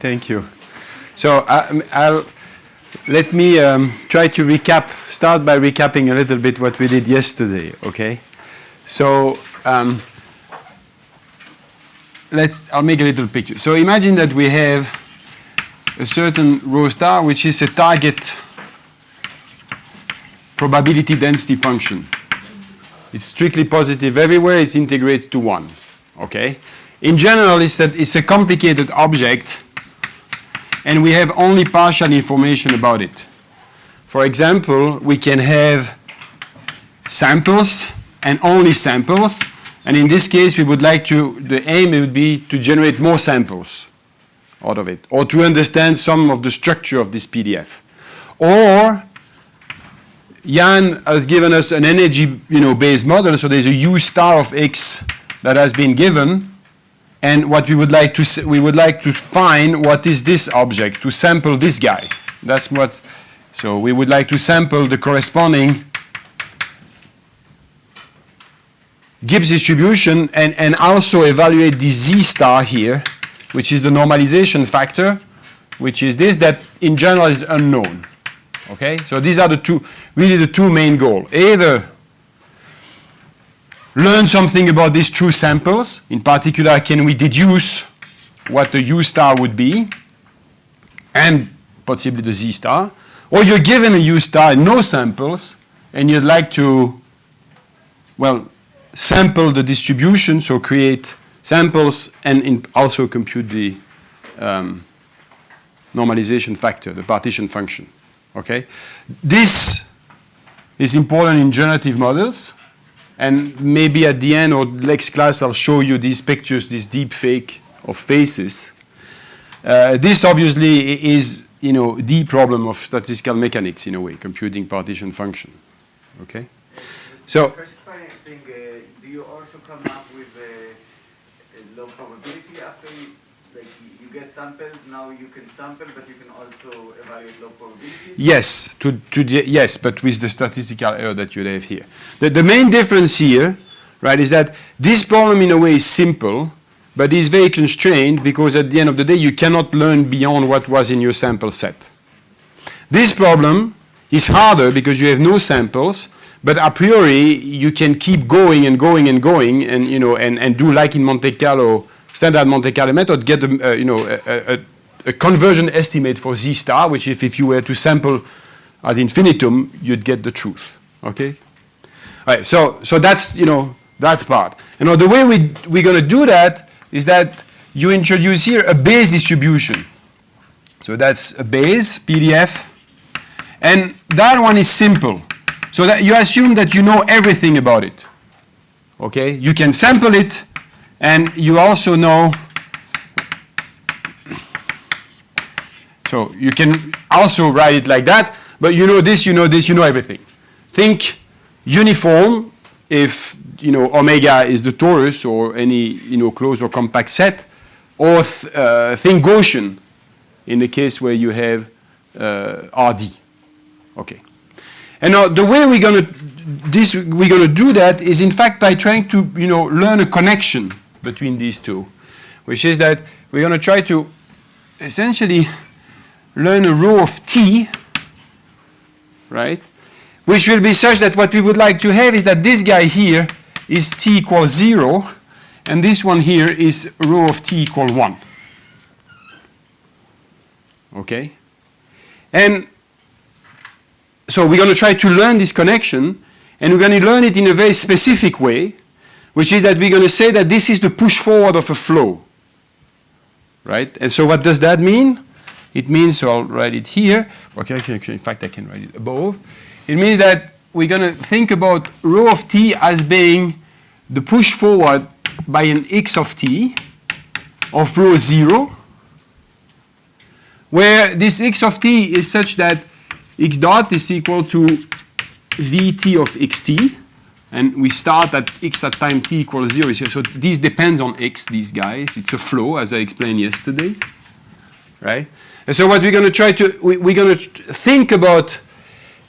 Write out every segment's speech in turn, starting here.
Thank you. So let me try to start by recapping a little bit what we did yesterday, okay? So I'll make a little picture. So imagine that we have a certain rho star, which is a target probability density function. It's strictly positive everywhere. It integrates to 1, okay? In general, it's a complicated object, and we have only partial information about it. For example, we can have samples and only samples, and in this case, we would like the aim would be to generate more samples out of it, or to understand some of the structure of this PDF. Or Jan has given us an energy, based model, so there's a U star of X that has been given. And what we would like to find what is this object, to sample this guy. That's what, so we would like to sample the corresponding Gibbs distribution and also evaluate the Z star here, which is the normalization factor, which is this that in general is unknown. Okay, so these are the two main goals. Either learn something about these true samples. In particular, can we deduce what the U star would be, and possibly the Z star? Or you're given a U star and no samples, and you'd like to, sample the distribution, so create samples and also compute the normalization factor, the partition function. Okay? This is important in generative models. And maybe at the end or next class, I'll show you these pictures, this deep fake of faces. This obviously is, the problem of statistical mechanics in a way, computing partition function. Okay. So. First thing, do you also come up with a low probability after you get samples? Now you can sample, but you can also evaluate low probabilities? Yes, yes, but with the statistical error that you have here. The main difference here, right, is that this problem in a way is simple, but is very constrained because at the end of the day you cannot learn beyond what was in your sample set. This problem is harder because you have no samples, but a priori you can keep going and going and going and and do like in Monte Carlo, standard Monte Carlo method, get a conversion estimate for Z star, which if you were to sample ad infinitum, you'd get the truth. Okay? All right, so that's that part. The way we're going to do that is that you introduce here a Bayes distribution. So that's a Bayes PDF, and that one is simple. So that you assume that you know everything about it. Okay? You can sample it, and you also know. So you can also write it like that, but you know this, you know everything. Think uniform if omega is the torus or any closed or compact set, or think Gaussian in the case where you have RD. Okay. And now the way we're gonna do that is in fact by trying to learn a connection between these two, which is that we're gonna try to essentially learn a row of T, right? Which will be such that what we would like to have is that this guy here is T equals 0, and this one here is a row of T equal 1. Okay? And so we're going to try to learn this connection, and we're going to learn it in a very specific way, which is that we're going to say that this is the push forward of a flow. Right? And so what does that mean? It means, so I'll write it here. Okay, in fact, I can write it above. It means that we're going to think about rho of t as being the push forward by an x of t of rho 0, where this x of t is such that x dot is equal to vt of xt, and we start at x at time t equals 0. So this depends on x, these guys. It's a flow, as I explained yesterday, right? And so what we're going to try to, we're going to think about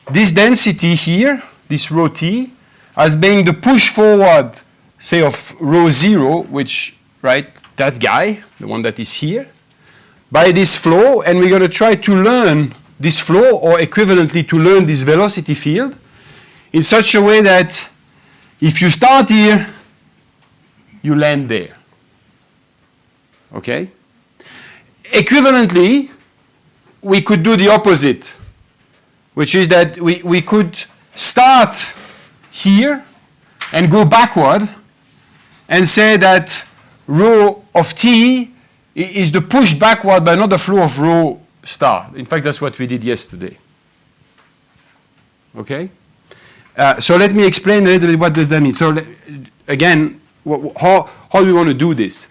this density here, this rho t, as being the push forward, say, of rho 0, which, right, that guy, the one that is here, by this flow, and we're going to try to learn this flow, or equivalently to learn this velocity field, in such a way that if you start here, you land there. Okay? Equivalently, we could do the opposite, which is that we could start here and go backward and say that rho of t is the push backward by another flow of rho star. In fact, that's what we did yesterday. Okay? So let me explain a little bit what does that mean. So again, how do we want to do this?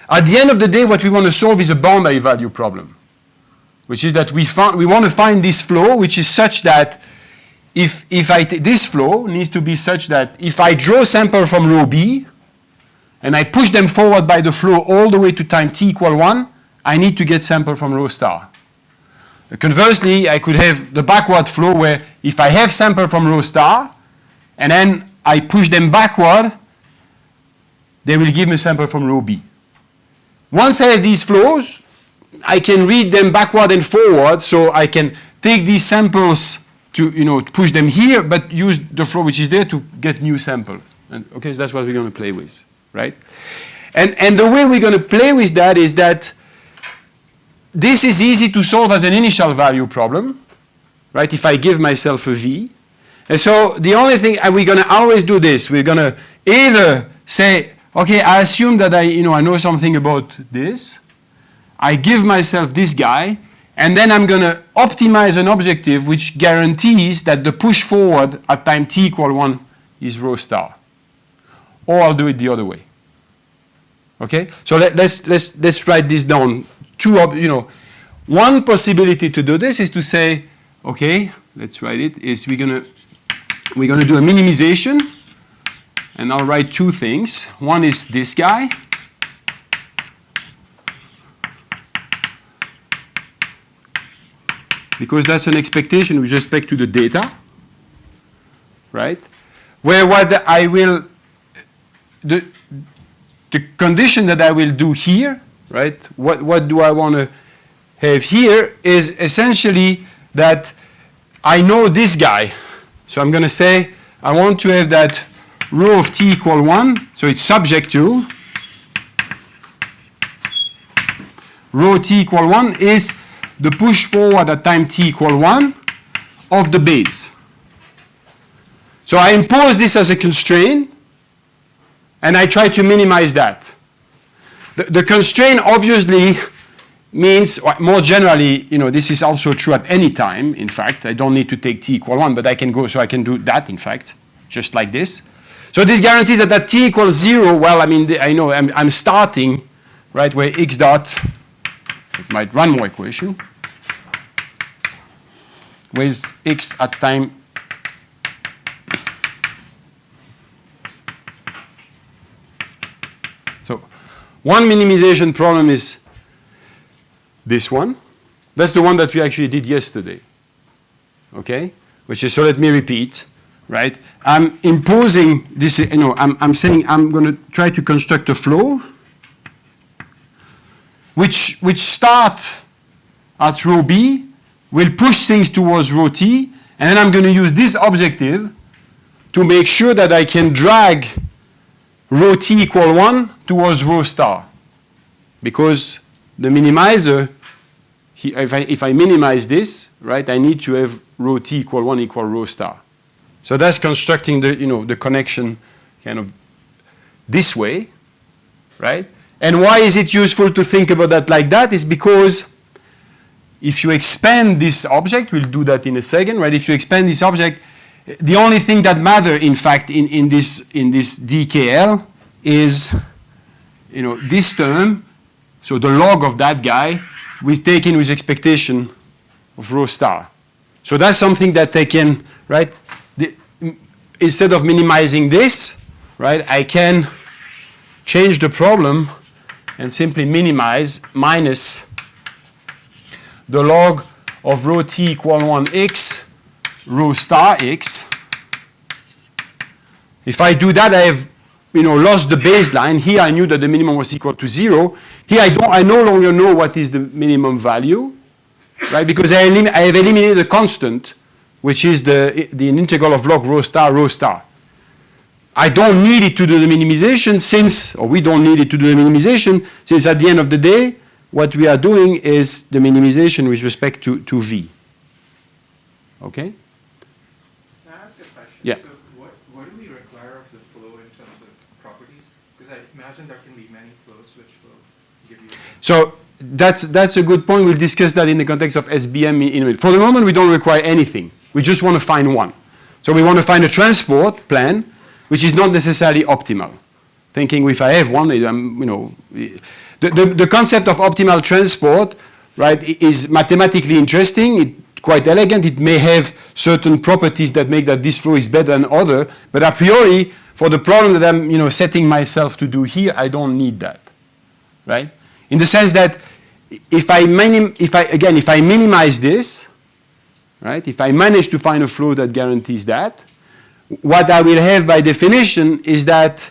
At the end of the day, what we want to solve is a boundary value problem, which is that we want to find this flow, which is such that if this flow needs to be such that if I draw sample from rho b, and I push them forward by the flow all the way to time t equal 1, I need to get sample from rho star. Conversely, I could have the backward flow where if I have sample from rho star, and then I push them backward, they will give me sample from rho b. Once I have these flows, I can read them backward and forward, so I can take these samples to push them here, but use the flow which is there to get new samples. And, okay, so that's what we're going to play with, right? And the way we're going to play with that is that this is easy to solve as an initial value problem, right? If I give myself a v. And so the only thing, and we're going to always do this, we're going to either say, okay, I assume that I know something about this. I give myself this guy, and then I'm going to optimize an objective which guarantees that the push forward at time t equal 1 is rho star. Or I'll do it the other way. Okay? So let's write this down. One possibility to do this is to say, okay, let's write it, is we're going to do a minimization, and I'll write two things. One is this guy, because that's an expectation with respect to the data, right? Where what I will, the condition that I will do here, right? What do I want to have here is essentially that I know this guy. So I'm going to say I want to have that rho of t equal 1, so it's subject to rho t equal 1 is the push forward at time t equal 1 of the base. So I impose this as a constraint, and I try to minimize that. The constraint obviously means, more generally, this is also true at any time, in fact. I don't need to take t equal 1, but I can go, so I can do that, in fact, just like this. So this guarantees that at t equals 0, well, I mean, I know I'm starting, right, where x dot, it might run more equation, with x at time so one minimization problem is this one. That's the one that we actually did yesterday. Okay? Which is, so let me repeat, right? I'm imposing this, I'm saying I'm going to try to construct a flow which start at rho b, will push things towards rho t, and then I'm going to use this objective to make sure that I can drag rho t equal 1 towards rho star. Because the minimizer, if I minimize this, right, I need to have rho t equal 1 equal rho star. So that's constructing the connection kind of this way, right? And why is it useful to think about that like that? Is because if you expand this object, we'll do that in a second, right? If you expand this object, the only thing that matters, in fact, in this DKL is, this term, so the log of that guy, we take in with expectation of rho star. So that's something that I can, right? Instead of minimizing this, right, I can change the problem and simply minimize minus the log of rho t equal 1x, rho star x. If I do that, I have, lost the baseline. Here I knew that the minimum was equal to 0. Here I no longer know what is the minimum value, right? Because I have eliminated the constant, which is the integral of log rho star rho star. I don't need it to do the minimization or we don't need it to do the minimization, since at the end of the day, what we are doing is the minimization with respect to V. Okay? Can I ask a question? Yeah. So what do we require of the flow in terms of properties? Because I imagine there can be many flows which will give you... So that's a good point. We'll discuss that in the context of SBM in a minute. For the moment, we don't require anything. We just want to find one. So we want to find a transport plan which is not necessarily optimal. Thinking if I have one, the concept of optimal transport, right, is mathematically interesting. It's quite elegant. It may have certain properties that make that this flow is better than other. But a priori, for the problem that I'm setting myself to do here, I don't need that, right? In the sense that if I minimize this, right, if I manage to find a flow that guarantees that, what I will have by definition is that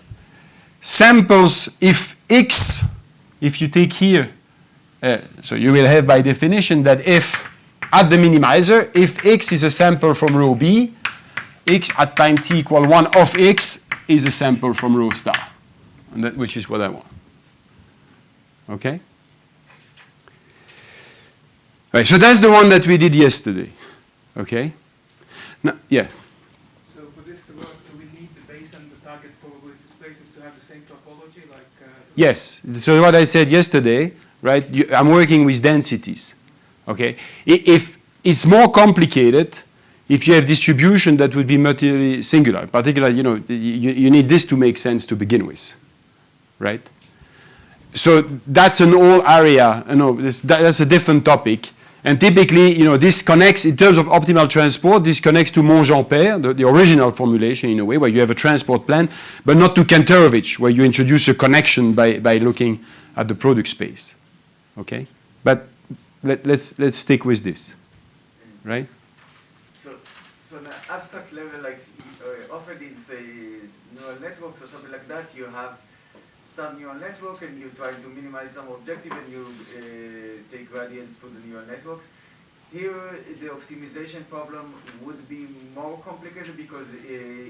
samples, if you take here, so you will have by definition that if at the minimizer, if x is a sample from row B, x at time t equal 1 of x is a sample from row star, and that, which is what I want. Okay? Right, so that's the one that we did yesterday. Okay? Now, yeah. So for this to work, do we need the base and the target probability spaces to have the same topology? Yes. So what I said yesterday, right? I'm working with densities. Okay. If it's more complicated, if you have distribution that would be materially singular, particularly, you need this to make sense to begin with, right? So that's an whole area. That's a different topic. And typically, this connects, in terms of optimal transport, this connects to Monte, the original formulation in a way, where you have a transport plan, but not to Kantorovich, where you introduce a connection by looking at the product space. Okay? But let's stick with this, right? So on an abstract level, like offered in, say, neural networks or something like that, you have some neural network and you try to minimize some objective and you take gradients for the neural networks. Here, the optimization problem would be more complicated because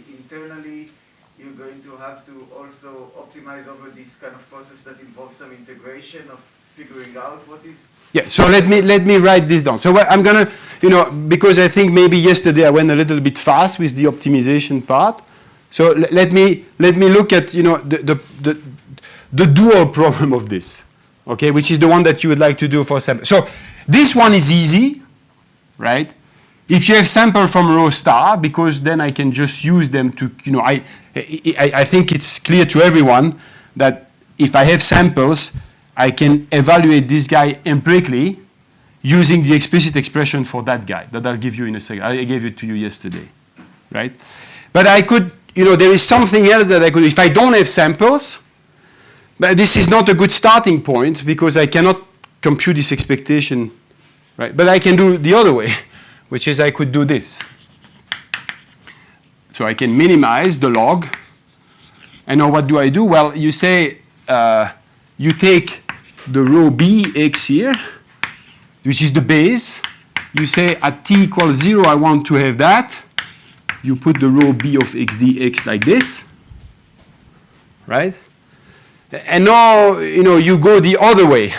internally you're going to have to also optimize over this kind of process that involves some integration of figuring out what is. Yeah, so let me write this down. So what I'm gonna, because I think maybe yesterday I went a little bit fast with the optimization part. So let me look at the dual problem of this, okay, which is the one that you would like to do for sample. So this one is easy, right? If you have sample from row star, because then I can just use them to, I think it's clear to everyone that if I have samples, I can evaluate this guy empirically using the explicit expression for that guy that I'll give you in a second. I gave it to you yesterday, right? But I could, there is something else that I could, if I don't have samples, but this is not a good starting point because I cannot compute this expectation, right? But I can do the other way, which is I could do this. So I can minimize the log. And now what do I do? Well, you say, you take the row B x here, which is the base. You say at t equals 0, I want to have that. You put the row B of x dx like this, right? And now, you go the other way,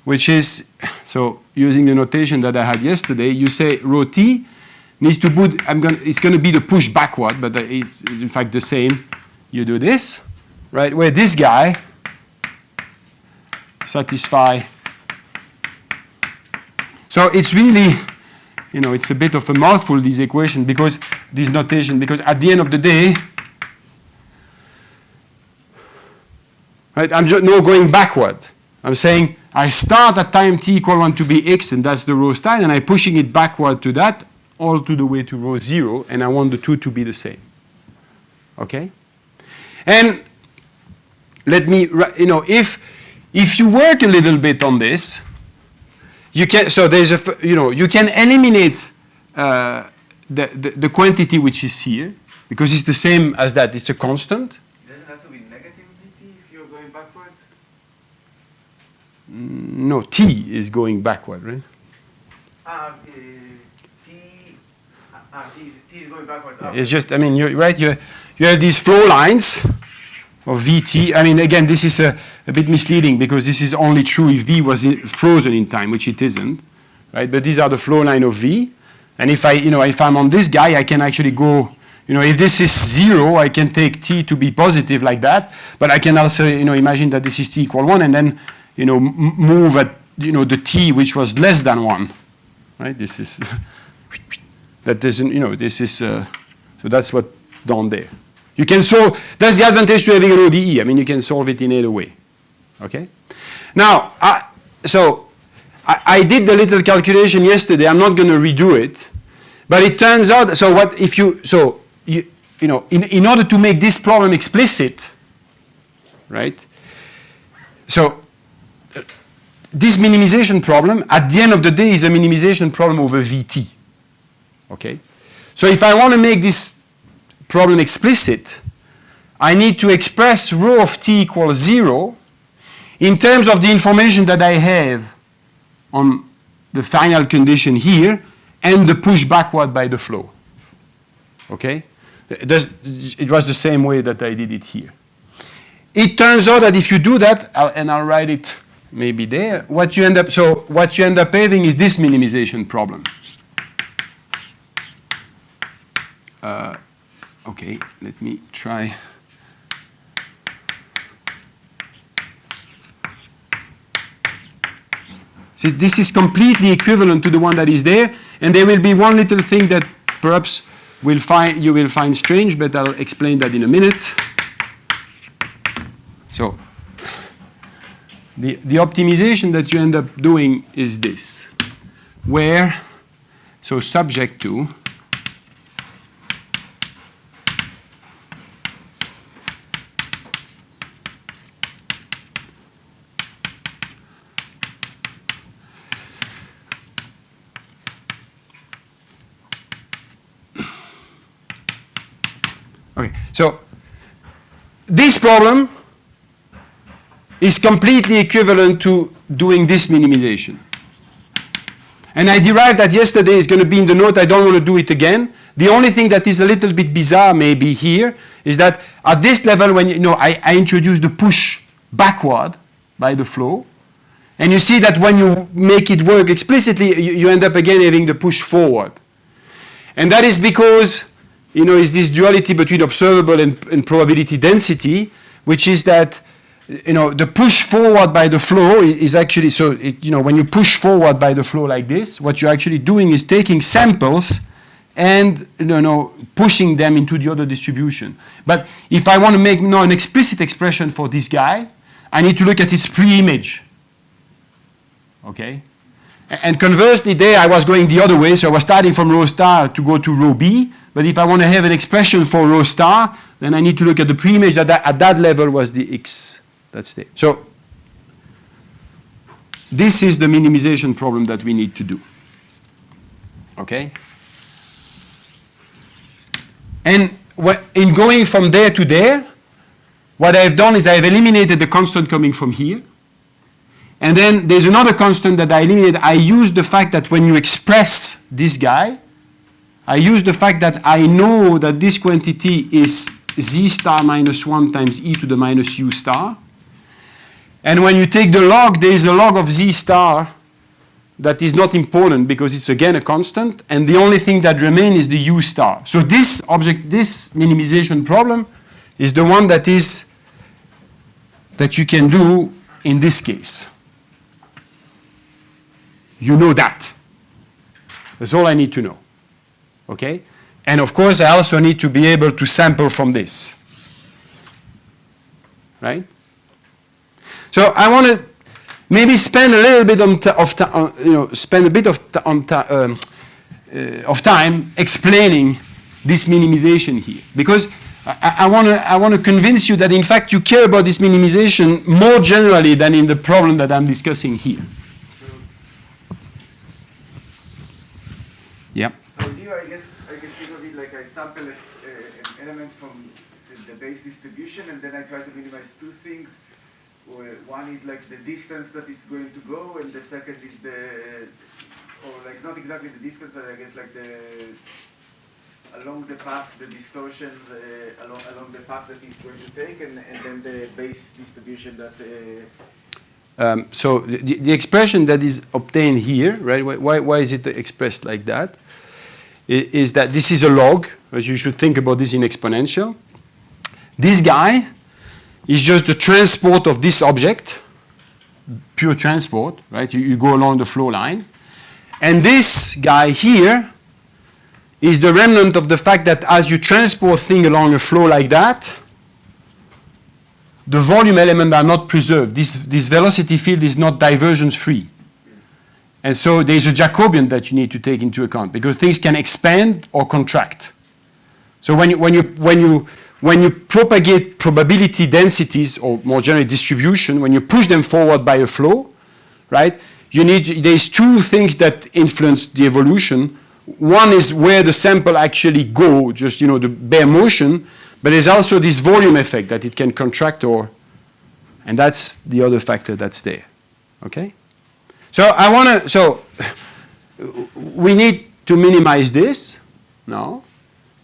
which is, so using the notation that I had yesterday, you say row t needs to put, it's going to be the push backward, but it's in fact the same. You do this, right, where this guy satisfy. So it's really, it's a bit of a mouthful, this equation, because this notation, because at the end of the day, right, I'm just now going backward. I'm saying I start at time t equal 1 to be x, and that's the row style, and I'm pushing it backward to that, all to the way to row 0, and I want the two to be the same. Okay? And let me, if you work a little bit on this, you can, so there's you can eliminate the quantity which is here, because it's the same as that, it's a constant. It doesn't have to be No, t is going backward, right? T is going backwards. It's just, I mean, you're right, you have these flow lines of Vt. I mean, again, this is a bit misleading because this is only true if V was frozen in time, which it isn't, right? But these are the flow line of V. And if if I'm on this guy, I can actually go, if this is 0, I can take t to be positive like that. But I can also, imagine that this is t equal 1 and then, move at, the t which was less than 1, right? This is, that doesn't, this is, so that's what down there. You can solve, that's the advantage to having an ODE. I mean, you can solve it in either way, okay? Now, I did the little calculation yesterday. I'm not going to redo it. But it turns out, so what if you, so, in order to make this problem explicit, right? So, this minimization problem, at the end of the day, is a minimization problem over Vt, okay? So if I want to make this problem explicit, I need to express rho of t equals 0 in terms of the information that I have on the final condition here and the push backward by the flow. Okay? It was the same way that I did it here. It turns out that if you do that, and I'll write it maybe there, what you end up having is this minimization problem. Okay, let me try. See, this is completely equivalent to the one that is there, and there will be one little thing that perhaps you will find strange, but I'll explain that in a minute. So, the optimization that you end up doing is this, where, so subject to, okay, so this problem is completely equivalent to doing this minimization. And I derived that yesterday. Is going to be in the note. I don't want to do it again. The only thing that is a little bit bizarre maybe here is that at this level, when I introduce the push backward by the flow, and you see that when you make it work explicitly, you end up again having the push forward. And that is because is this duality between observable and probability density, which is that the push forward by the flow is actually, so when you push forward by the flow like this, what you're actually doing is taking samples and pushing them into the other distribution. But if I want to make an explicit expression for this guy, I need to look at its pre-image. Okay? And conversely, there I was going the other way, so I was starting from rho star to go to rho b. But if I want to have an expression for rho star, then I need to look at the pre-image that at that level was the x. That's there. So this is the minimization problem that we need to do. Okay? And in going from there to there, what I've done is I've eliminated the constant coming from here. And then there's another constant that I eliminated. I use the fact that when you express this guy, I use the fact that I know that this quantity is z star minus 1 times e to the minus u star. And when you take the log, there is a log of z star that is not important because it's again a constant, and the only thing that remains is the u star. So this minimization problem is the one that you can do in this case. You know that. That's all I need to know. Okay? And of course, I also need to be able to sample from this. Right? So I want to maybe spend a little bit of time explaining this minimization here, because I want to convince you that in fact you care about this minimization more generally than in the problem that I'm discussing here. Yeah. So here, I guess I can think of it like I sample an element from the base distribution, and then I try to minimize two things. one is like the distance that it's going to go, and the second is or like not exactly the distance, I guess like along the path, the distortion along the path that it's going to take, and then the base distribution that. So the expression that is obtained here, right? Why is it expressed like that? Is that this is a log, as you should think about this in exponential. This guy is just the transport of this object, pure transport, right? You go along the flow line. And this guy here is the remnant of the fact that as you transport things along a flow like that, the volume elements are not preserved. This velocity field is not divergence free. And so there's a Jacobian that you need to take into account because things can expand or contract. So when you propagate probability densities, or more generally distribution, when you push them forward by a flow, right? There's two things that influence the evolution. One is where the sample actually go, just the bare motion, but there's also this volume effect that it can contract and that's the other factor that's there. Okay? So we need to minimize this now,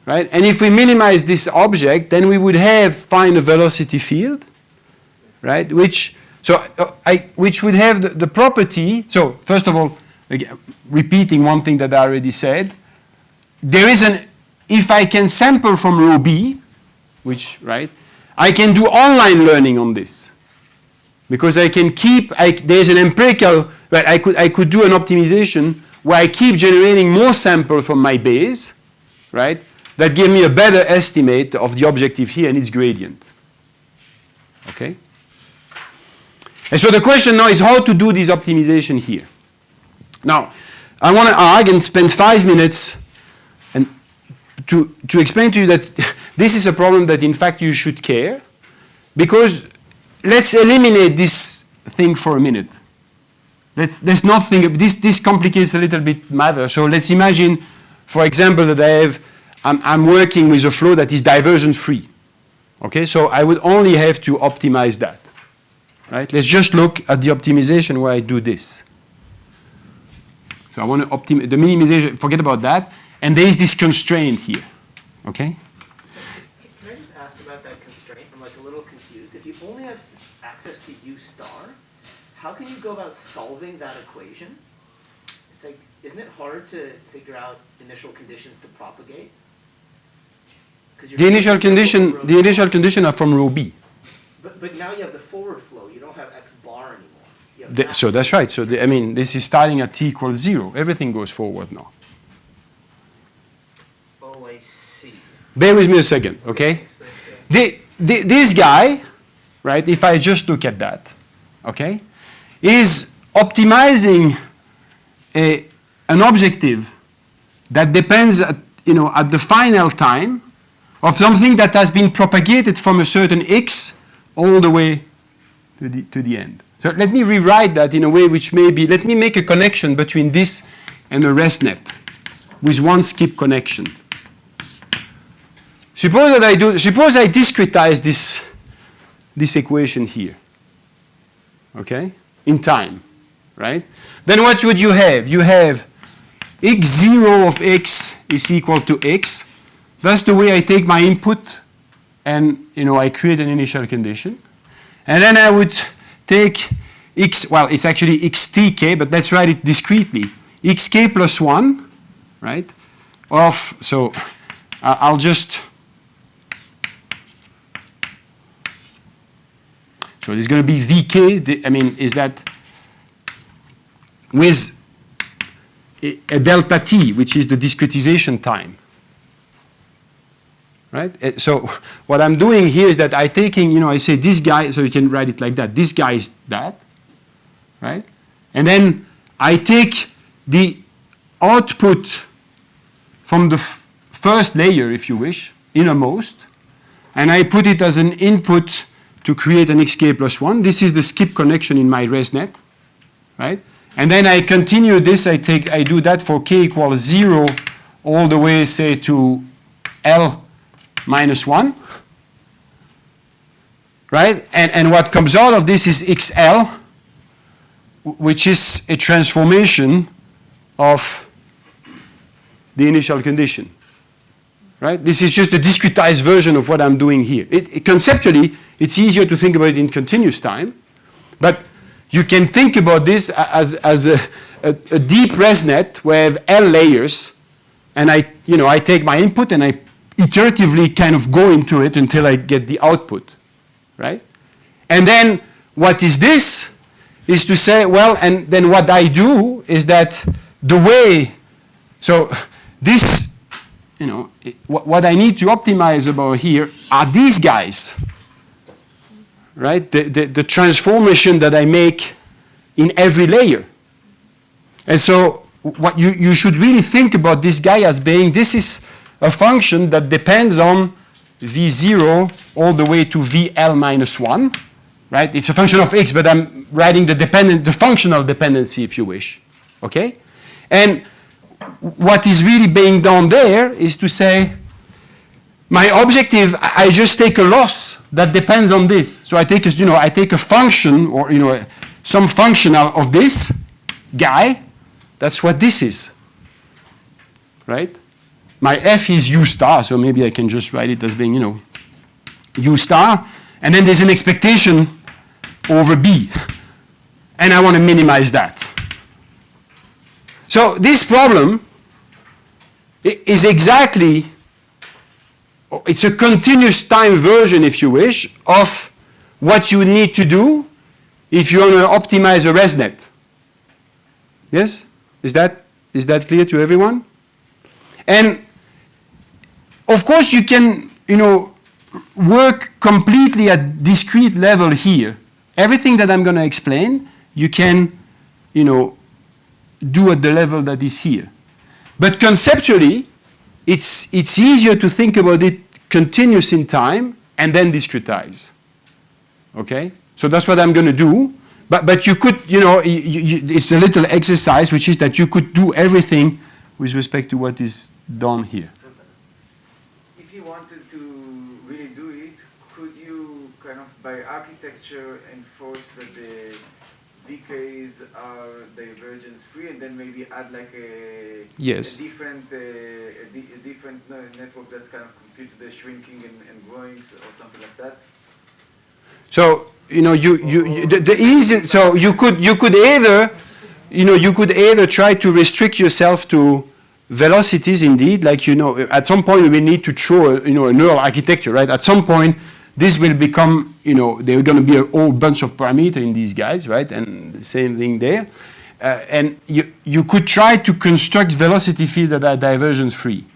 right? And if we minimize this object, then we would find a velocity field, right? Which would have the property. So first of all, again, repeating one thing that I already said, if I can sample from row B, right, I can do online learning on this. Because I can there's an empirical, right, I could do an optimization where I keep generating more sample from my base, right, that give me a better estimate of the objective here and its gradient. Okay? And so the question now is how to do this optimization here. Now, I want to argue and spend 5 minutes and to explain to you that this is a problem that in fact you should care, because let's eliminate this thing for a minute. Let's not think, this complicates a little bit matter. So let's imagine, for example, that I'm working with a flow that is divergence free. Okay, so I would only have to optimize that. Right? Let's just look at the optimization where I do this. So I want to optimize the minimization, forget about that. And there is this constraint here. Okay? Can I just ask about that constraint? I'm like a little confused. If you only have access to U star, how can you go about solving that equation? It's like, isn't it hard to figure out initial conditions to propagate? The initial condition are from row B. But now you have the forward flow. You don't have X bar anymore. So that's right. So this is starting at t equals 0. Everything goes forward now. Oh, I see. Bear with me a second, okay? This guy, right, if I just look at that, okay, is optimizing an objective that depends at the final time of something that has been propagated from a certain x all the way to the end. So let me rewrite that in a way which may be, let me make a connection between this and the ResNet with one skip connection. Suppose I discretize this equation here, okay, in time, right? Then what would you have? You have x0 of x is equal to x. That's the way I take my input and I create an initial condition. And then I would take x, well, it's actually xtk, but let's write it discretely. Xk plus 1, right? So I'll just, so there's going to be vk, is that with a delta t, which is the discretization time. Right? So what I'm doing here is that I'm taking, I say this guy, so you can write it like that. This guy is that, right? And then I take the output from the first layer, if you wish, innermost, and I put it as an input to create an xk plus 1. This is the skip connection in my ResNet, right? And then I continue this. I do that for k equals 0 all the way, say, to L minus 1. right? And what comes out of this is XL, which is a transformation of the initial condition, right? This is just a discretized version of what I'm doing here. Conceptually, it's easier to think about it in continuous time, but you can think about this as a deep ResNet where I have L layers, and I take my input and I iteratively kind of go into it until I get the output, right? And then what is this? Is to say, well, and then what I do is that the way, so this, what I need to optimize about here are these guys, right? The transformation that I make in every layer. And so what you should really think about this guy as being, this is a function that depends on V0 all the way to VL minus 1, right? It's a function of x, but I'm writing the functional dependency, if you wish, okay? And what is really being done there is to say, my objective, I just take a loss that depends on this. So I take a function, or some function of this guy. That's what this is, right? My f is u star, so maybe I can just write it as being, u star, and then there's an expectation over b, and I want to minimize that. So this problem is exactly, it's a continuous time version, if you wish, of what you need to do if you want to optimize a ResNet. Yes? Is that clear to everyone? And of course you can, work completely at discrete level here. Everything that I'm going to explain, you can, do at the level that is here. But conceptually, it's easier to think about it continuous in time and then discretize. Okay? So that's what I'm going to do. But you could, it's a little exercise, which is that you could do everything with respect to what is done here. So if you wanted to really do it, could you kind of by architecture enforce that the VKs are divergence free, and then maybe add like a different network that kind of computes the shrinking and growing or something like that? So so you could either try to restrict yourself to velocities indeed, like at some point we need to throw a neural architecture, right? At some point this will become, there are going to be a whole bunch of parameters in these guys, right? And the same thing there. And you could try to construct velocity fields that are divergence free.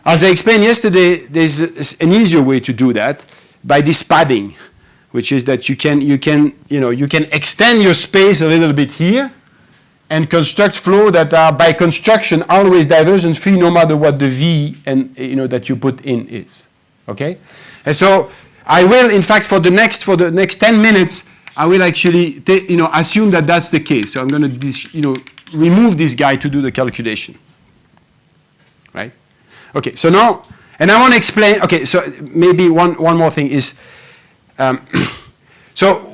As I explained yesterday, there's an easier way to do that by this padding, which is that you can extend your space a little bit here and construct flow that are by construction always divergence free no matter what the V and that you put in is. Okay? And so I will, in fact, for the next 10 minutes, I will actually assume that that's the case. So I'm going to remove this guy to do the calculation. Right? Okay, so now, and I want to explain, okay, so maybe one more thing is, so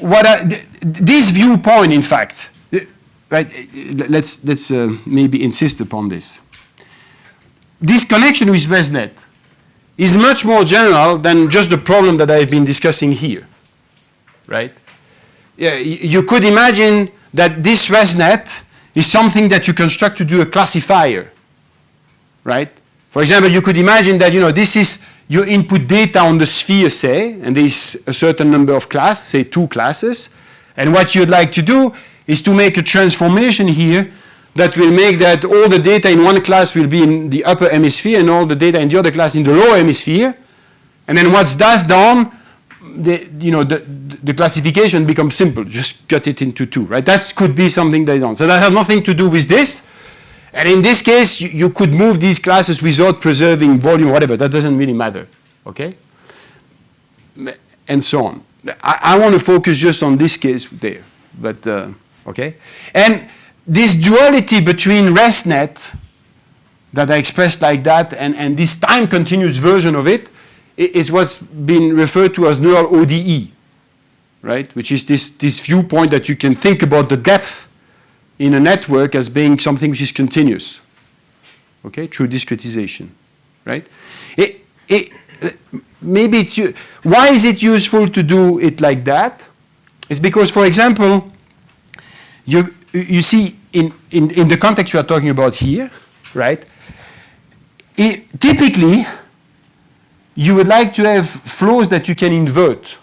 this viewpoint, in fact, right, let's maybe insist upon this. This connection with ResNet is much more general than just the problem that I've been discussing here, right? Yeah, you could imagine that this ResNet is something that you construct to do a classifier, right? For example, you could imagine that, this is your input data on the sphere, say, and there's a certain number of classes, say 2 classes, and what you'd like to do is to make a transformation here that will make that all the data in one class will be in the upper hemisphere and all the data in the other class in the lower hemisphere. And then once that's done, the classification becomes simple. Just cut it into 2, right? That could be something they done. So that has nothing to do with this. And in this case, you could move these classes without preserving volume or whatever. That doesn't really matter, okay? And so on. I want to focus just on this case there, but, okay? And this duality between ResNet that I expressed like that and this time-continuous version of it is what's been referred to as neural ODE. right? Which is this viewpoint that you can think about the depth in a network as being something which is continuous, okay, through discretization, right? Maybe it's why is it useful to do it like that? It's because, for example, you see in the context we are talking about here, right? Typically, you would like to have flows that you can invert,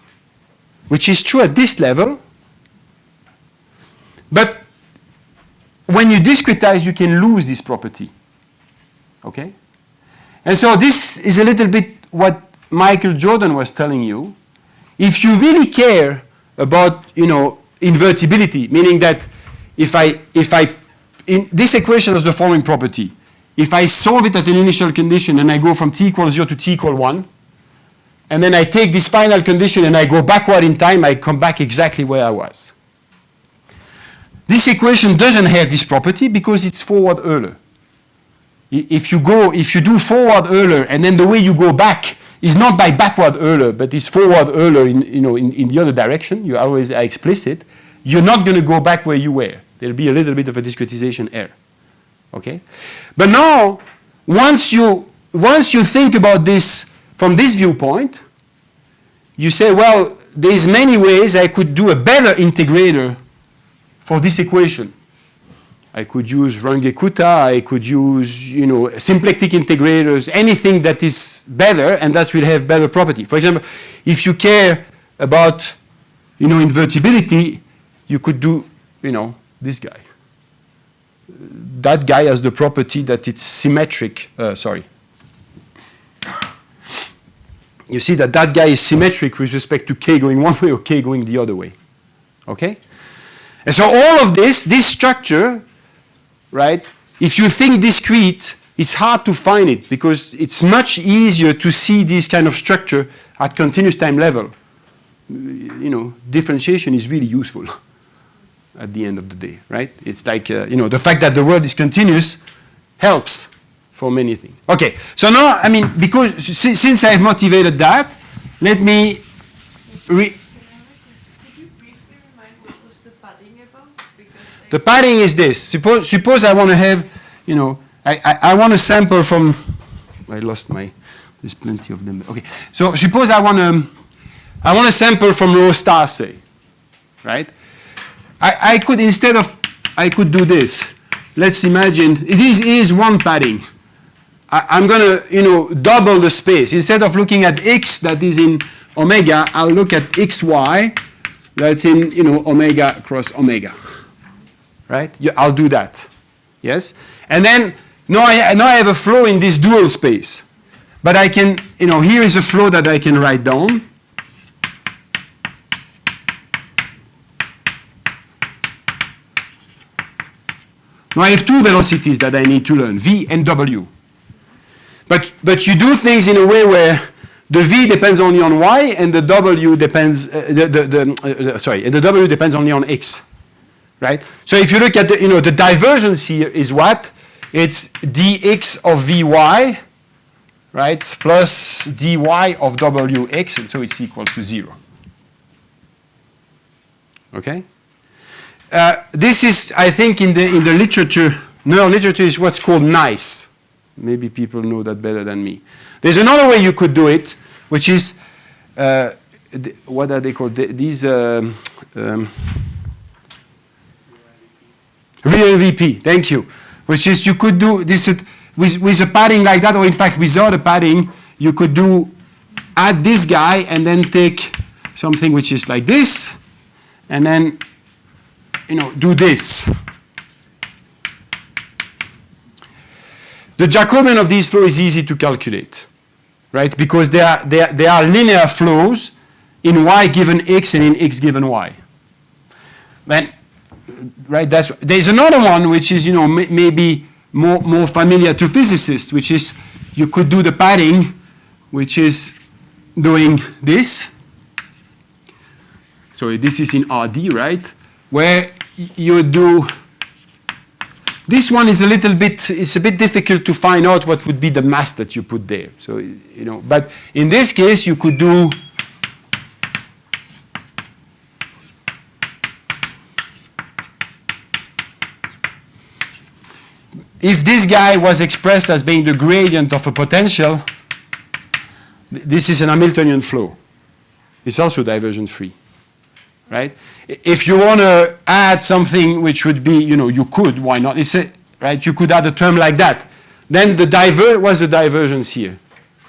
which is true at this level. But when you discretize, you can lose this property. Okay? And so this is a little bit what Michael Jordan was telling you. If you really care about, invertibility, meaning that if I in this equation has the following property. If I solve it at an initial condition and I go from t equals 0 to t equals 1, and then I take this final condition and I go backward in time, I come back exactly where I was. This equation doesn't have this property because it's forward Euler. If you do forward Euler and then the way you go back is not by backward Euler, but is forward Euler in the other direction, you always are explicit, you're not going to go back where you were. There'll be a little bit of a discretization error. Okay? But now, once you think about this from this viewpoint, you say, well, there's many ways I could do a better integrator for this equation. I could use Runge-Kutta, I could use, symplectic integrators, anything that is better and that will have better property. For example, if you care about, invertibility, you could do, this guy. That guy has the property that it's symmetric. You see that guy is symmetric with respect to k going one way or k going the other way. Okay? And so all of this structure, right, if you think discrete, it's hard to find it because it's much easier to see this kind of structure at continuous time level. Differentiation is really useful at the end of the day, right? It's like, the fact that the world is continuous helps for many things. Okay, so now, because since I've motivated that, let me Could you briefly remind what was the padding about? The padding is this. Suppose I want to have, I want to sample from, I lost there's plenty of them. Okay, so suppose I want to sample from rho star, say, right? I could, I could do this. Let's imagine, it is one padding. I'm going to, double the space. Instead of looking at x that is in omega, I'll look at xy that's in, omega cross omega. Right? I'll do that. Yes? And then, now I have a flow in this dual space. But I can, here is a flow that I can write down. Now I have two velocities that I need to learn, v and w. But you do things in a way where the v depends only on y and the w depends and the w depends only on x, right? So if you look at the divergence here is what? It's dx of vy, right, plus dy of wx, and so it's equal to 0. Okay? This is, I think, in the literature, neural literature is what's called nice. Maybe people know that better than me. There's another way you could do it, which is, what are they called? These real MVP, thank you. Which is you could do this with a padding like that, or in fact without a padding, you could add this guy and then take something which is like this, and then do this. The Jacobian of these flows is easy to calculate, right? Because they are linear flows in y given x and in x given y. Then, right? There's another one which is maybe more familiar to physicists, which is you could do the padding, which is doing this. So this is in RD, right? Where you do, this one is it's a bit difficult to find out what would be the mass that you put there. So, but in this case, you could do if this guy was expressed as being the gradient of a potential, this is an Hamiltonian flow. It's also divergence free, right? If you want to add something which would be, you could, why not? Right? You could add a term like that. Then what's the divergence here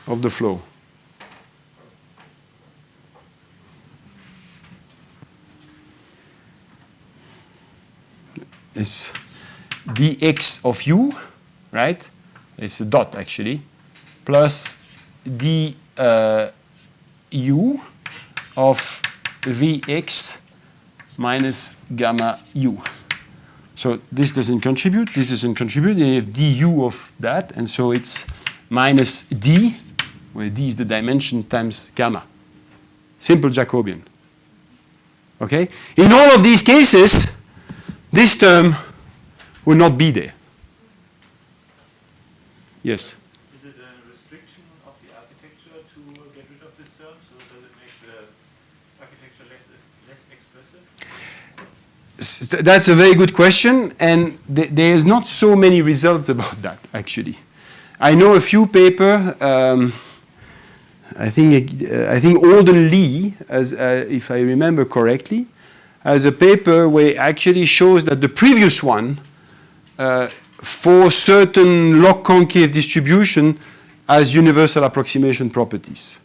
of the flow? It's dx of u, right? It's a dot actually, plus du of Vx minus gamma u. So this doesn't contribute, this doesn't contribute, and you have du of that, and so it's minus d, where d is the dimension, times gamma. Simple Jacobian. Okay? In all of these cases, this term will not be there. Yes? Is it a restriction of the architecture to get rid of this term? So does it make the architecture less expressive? That's a very good question, and there's not so many results about that, actually. I know a few papers. I think Alden Lee, if I remember correctly, has a paper where it actually shows that the previous one, for certain log concave distribution, has universal approximation properties.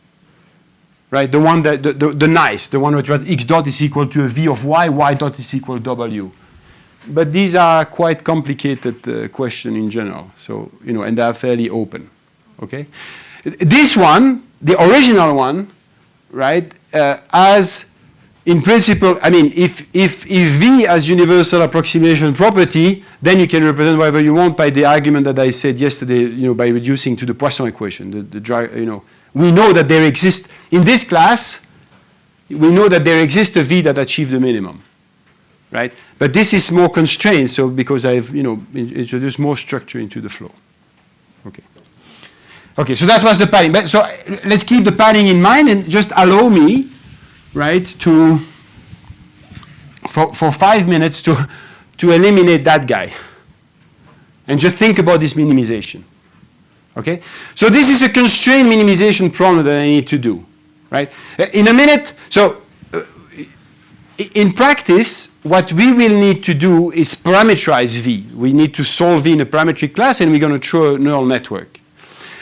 Right, the one that the one which was x dot is equal to a v of y dot is equal to w. But these are quite complicated questions in general. So and they are fairly open. Okay, this one, the original one, right, has in principle. I mean, if v has universal approximation property, then you can represent whatever you want by the argument that I said yesterday. By reducing to the Poisson equation. We know that there exists, in this class, we know that there exists a V that achieves the minimum, right? But this is more constrained, so because I've, introduced more structure into the flow. Okay. Okay, so that was the padding. But so let's keep the padding in mind and just allow me, right, for 5 minutes to eliminate that guy. And just think about this minimization. Okay, so this is a constrained minimization problem that I need to do, right? In a minute, so in practice, what we will need to do is parameterize V. We need to solve V in a parametric class, and we're going to throw a neural network.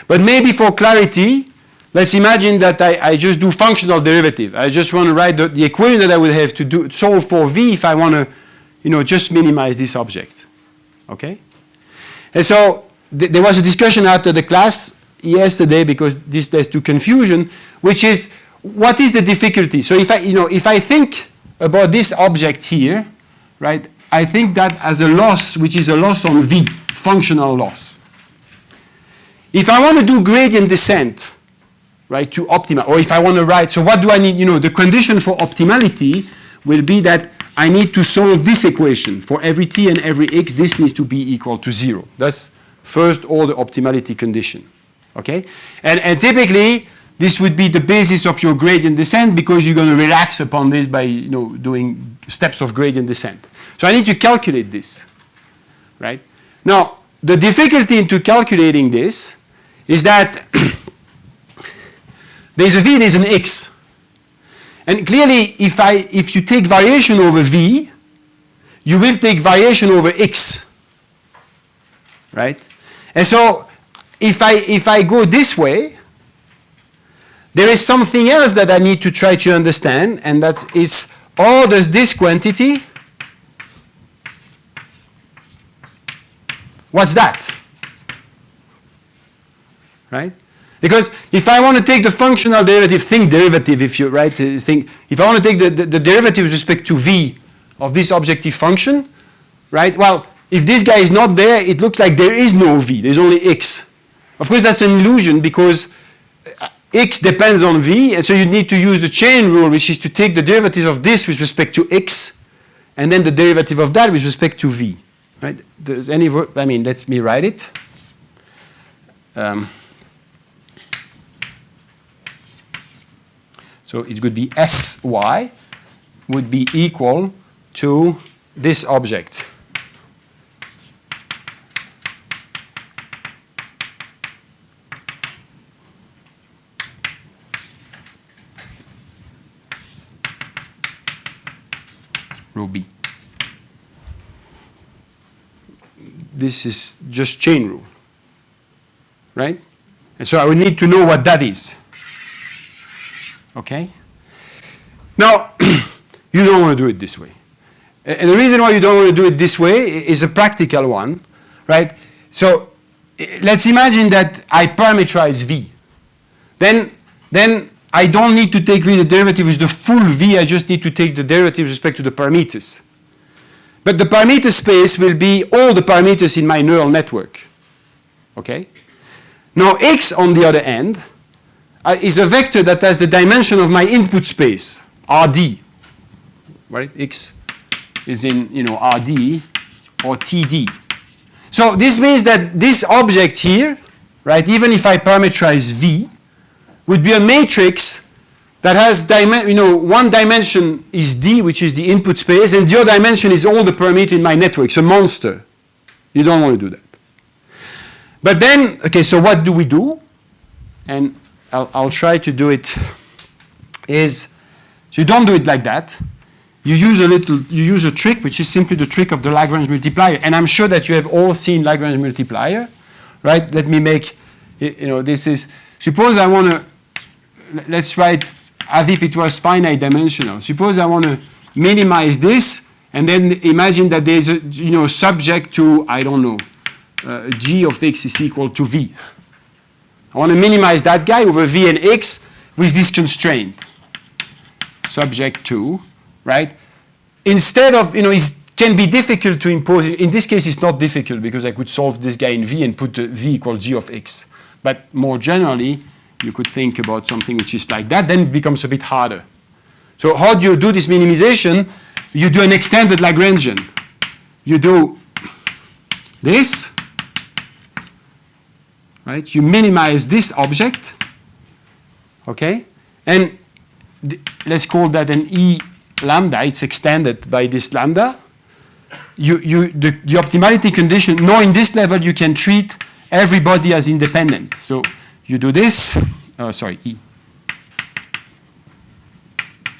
But maybe for clarity, let's imagine that I just do functional derivative. I just want to write the equation that I would have to solve for V if I want to, just minimize this object. Okay, and so there was a discussion after the class yesterday because this leads to confusion, which is what is the difficulty? So if I think about this object here, right, I think that as a loss, which is a loss on V, functional loss. If I want to do gradient descent, right, to optimal, or if I want to write, so what do I need? The condition for optimality will be that I need to solve this equation. For every t and every x, this needs to be equal to 0. That's first order optimality condition, okay? And typically, this would be the basis of your gradient descent because you're going to relax upon this by, doing steps of gradient descent. So I need to calculate this, right? Now, the difficulty into calculating this is that there's a v, there's an x. And clearly, if you take variation over v, you will take variation over x, right? And so if I go this way, there is something else that I need to try to understand, and that is, how does this quantity, what's that? Right? Because if I want to take the functional derivative, think derivative if you, right? If I want to take the derivative with respect to v of this objective function, right? Well, if this guy is not there, it looks like there is no v, there's only x. Of course, that's an illusion because x depends on v, and so you need to use the chain rule, which is to take the derivative of this with respect to x, and then the derivative of that with respect to v. Right? Let me write it. So it would be sy would be equal to this object. rho B. This is just chain rule, right? And so I would need to know what that is. Okay? Now, you don't want to do it this way. And the reason why you don't want to do it this way is a practical one, right? So let's imagine that I parameterize V. Then I don't need to take the derivative with the full V, I just need to take the derivative with respect to the parameters. But the parameter space will be all the parameters in my neural network. Okay? Now X, on the other hand, is a vector that has the dimension of my input space, RD. Right? X is in RD or TD. So this means that this object here, right, even if I parameterize V, would be a matrix that has one dimension is D, which is the input space, and the other dimension is all the parameters in my network. It's a monster. You don't want to do that. But then, okay, so what do we do? And I'll try to do it. So you don't do it like that. You use a trick, which is simply the trick of the Lagrange multiplier. And I'm sure that you have all seen Lagrange multiplier, right? Let me make, this is, suppose I want to, let's write as if it was finite dimensional. Suppose I want to minimize this, and then imagine that there's a, subject to, I don't know, g of x is equal to v. I want to minimize that guy over v and x with this constraint. Subject to, right? Instead of, it can be difficult to impose. In this case, it's not difficult because I could solve this guy in v and put v equals g of x. But more generally, you could think about something which is like that. Then it becomes a bit harder. So how do you do this minimization? You do an extended Lagrangian. You do this, right? You minimize this object, okay? And let's call that an E lambda. It's extended by this lambda. The optimality condition, now in this level you can treat everybody as independent. So you do this, E.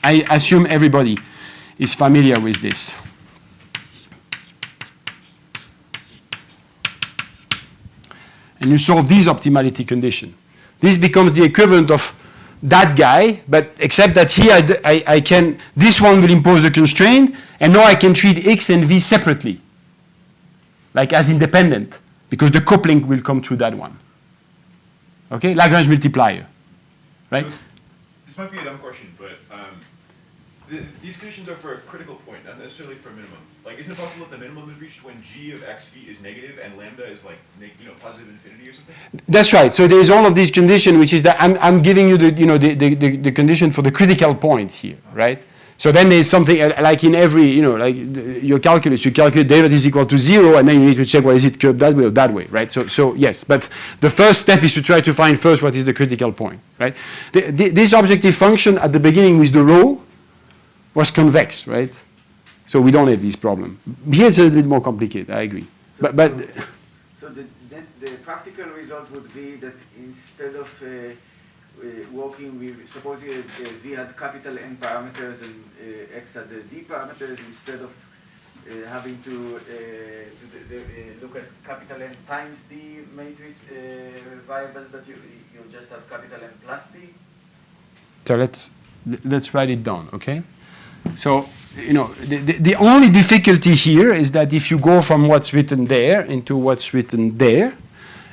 I assume everybody is familiar with this. And you solve this optimality condition. This becomes the equivalent of that guy, but except that here I can, this one will impose a constraint, and now I can treat x and v separately, like as independent, because the coupling will come through that one. Okay, Lagrange multiplier, right? So, this might be a dumb question, but these conditions are for a critical point, not necessarily for a minimum. Like, isn't it possible that the minimum is reached when g of xv is negative and lambda is like, positive infinity or something? That's right. So there is all of these conditions, which is that I'm giving you the condition for the critical point here, right? So then there's something like in every, like your calculus, you calculate derivative is equal to 0, and then you need to check, well, is it curved that way or that way, right? So yes, but the first step is to try to find first what is the critical point, right? This objective function at the beginning with the rho was convex, right? So we don't have this problem. Here it's a little bit more complicated, I agree. So the practical result would be that instead of working with, suppose V had capital N parameters and X had the D parameters, instead of having to look at capital N times D matrix variables, that you just have capital N plus D? So let's write it down, okay? So, the only difficulty here is that if you go from what's written there into what's written there,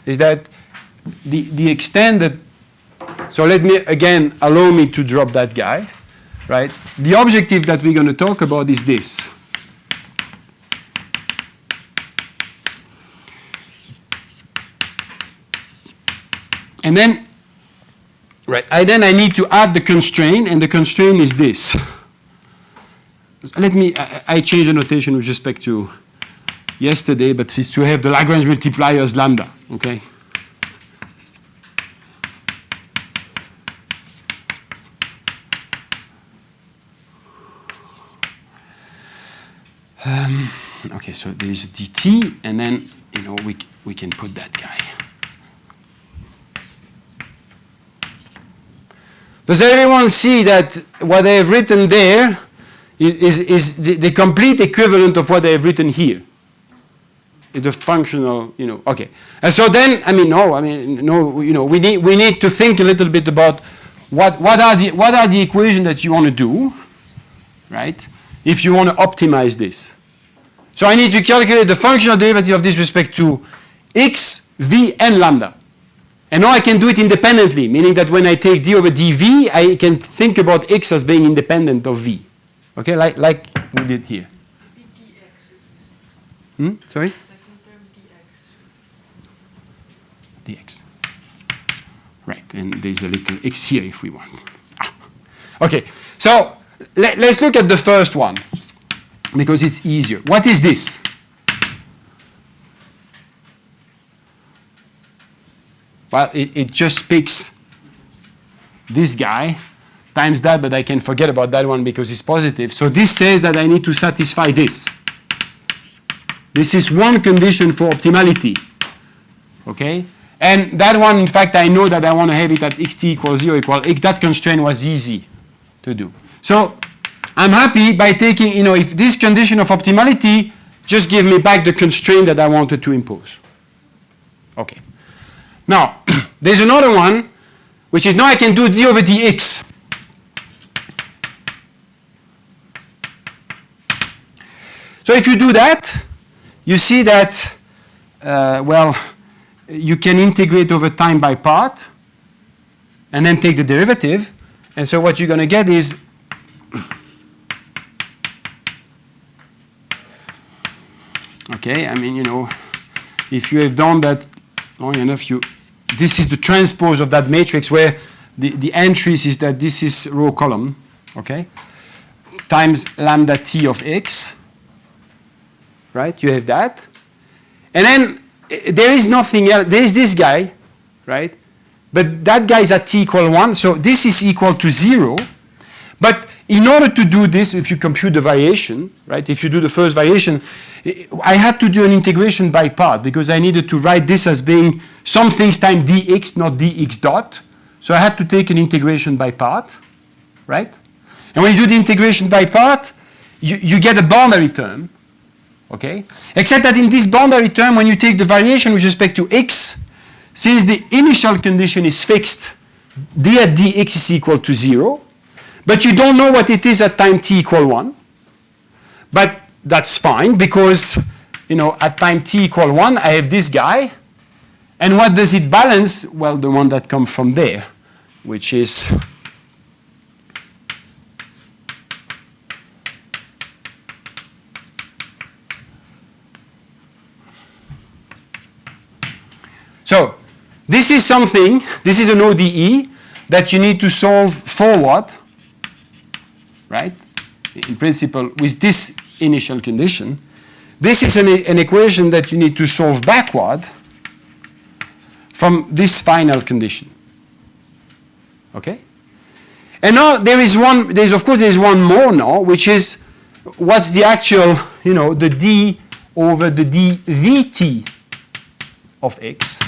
is that the extended, so let me, again, allow me to drop that guy, right? The objective that we're going to talk about is this. And then, right, I need to add the constraint, and the constraint is this. I changed the notation with respect to yesterday, but it's to have the Lagrange multiplier as lambda, okay? Okay, so there is a dt, and then, we can put that guy. Does everyone see that what I have written there is the complete equivalent of what I have written here. The functional, okay. And so then, we need to think a little bit about what are the equations that you want to do, right? If you want to optimize this. So I need to calculate the functional derivative of this with respect to x, v, and lambda. And now I can do it independently, meaning that when I take d over dv, I can think about x as being independent of v. Okay, like we did here. dx is missing. Sorry? Second term dx. Dx. Right, and there's a little x here if we want. Okay, so let's look at the first one, because it's easier. What is this? Well, it just picks this guy times that, but I can forget about that one because it's positive. So this says that I need to satisfy this. This is one condition for optimality. Okay? And that one, in fact, I know that I want to have it at xt equals 0 equal x. That constraint was easy to do. So I'm happy by taking, if this condition of optimality just give me back the constraint that I wanted to impose. Okay. Now, there's another one, which is now I can do d over dx. So if you do that, you see that, you can integrate over time by part, and then take the derivative. And so what you're going to get is, okay, if you have done that long enough, this is the transpose of that matrix where the entries is that this is row column, okay, times lambda t of x, right? You have that. And then there is nothing else. There is this guy, right? But that guy is at t equal 1, so this is equal to 0. But in order to do this, if you compute the variation, right, if you do the first variation, I had to do an integration by part because I needed to write this as being some things times dx, not dx dot. So I had to take an integration by part, right? And when you do the integration by part, you get a boundary term, okay? Except that in this boundary term, when you take the variation with respect to x, since the initial condition is fixed, d at dx is equal to 0, but you don't know what it is at time t equal 1. But that's fine because, at time t equal 1, I have this guy. And what does it balance? Well, the one that comes from there, which is so this is something, this is an ODE that you need to solve forward, right? In principle, with this initial condition. This is an equation that you need to solve backward from this final condition. Okay? And now of course there is one more now, which is what's the actual, the d over the dvt of x.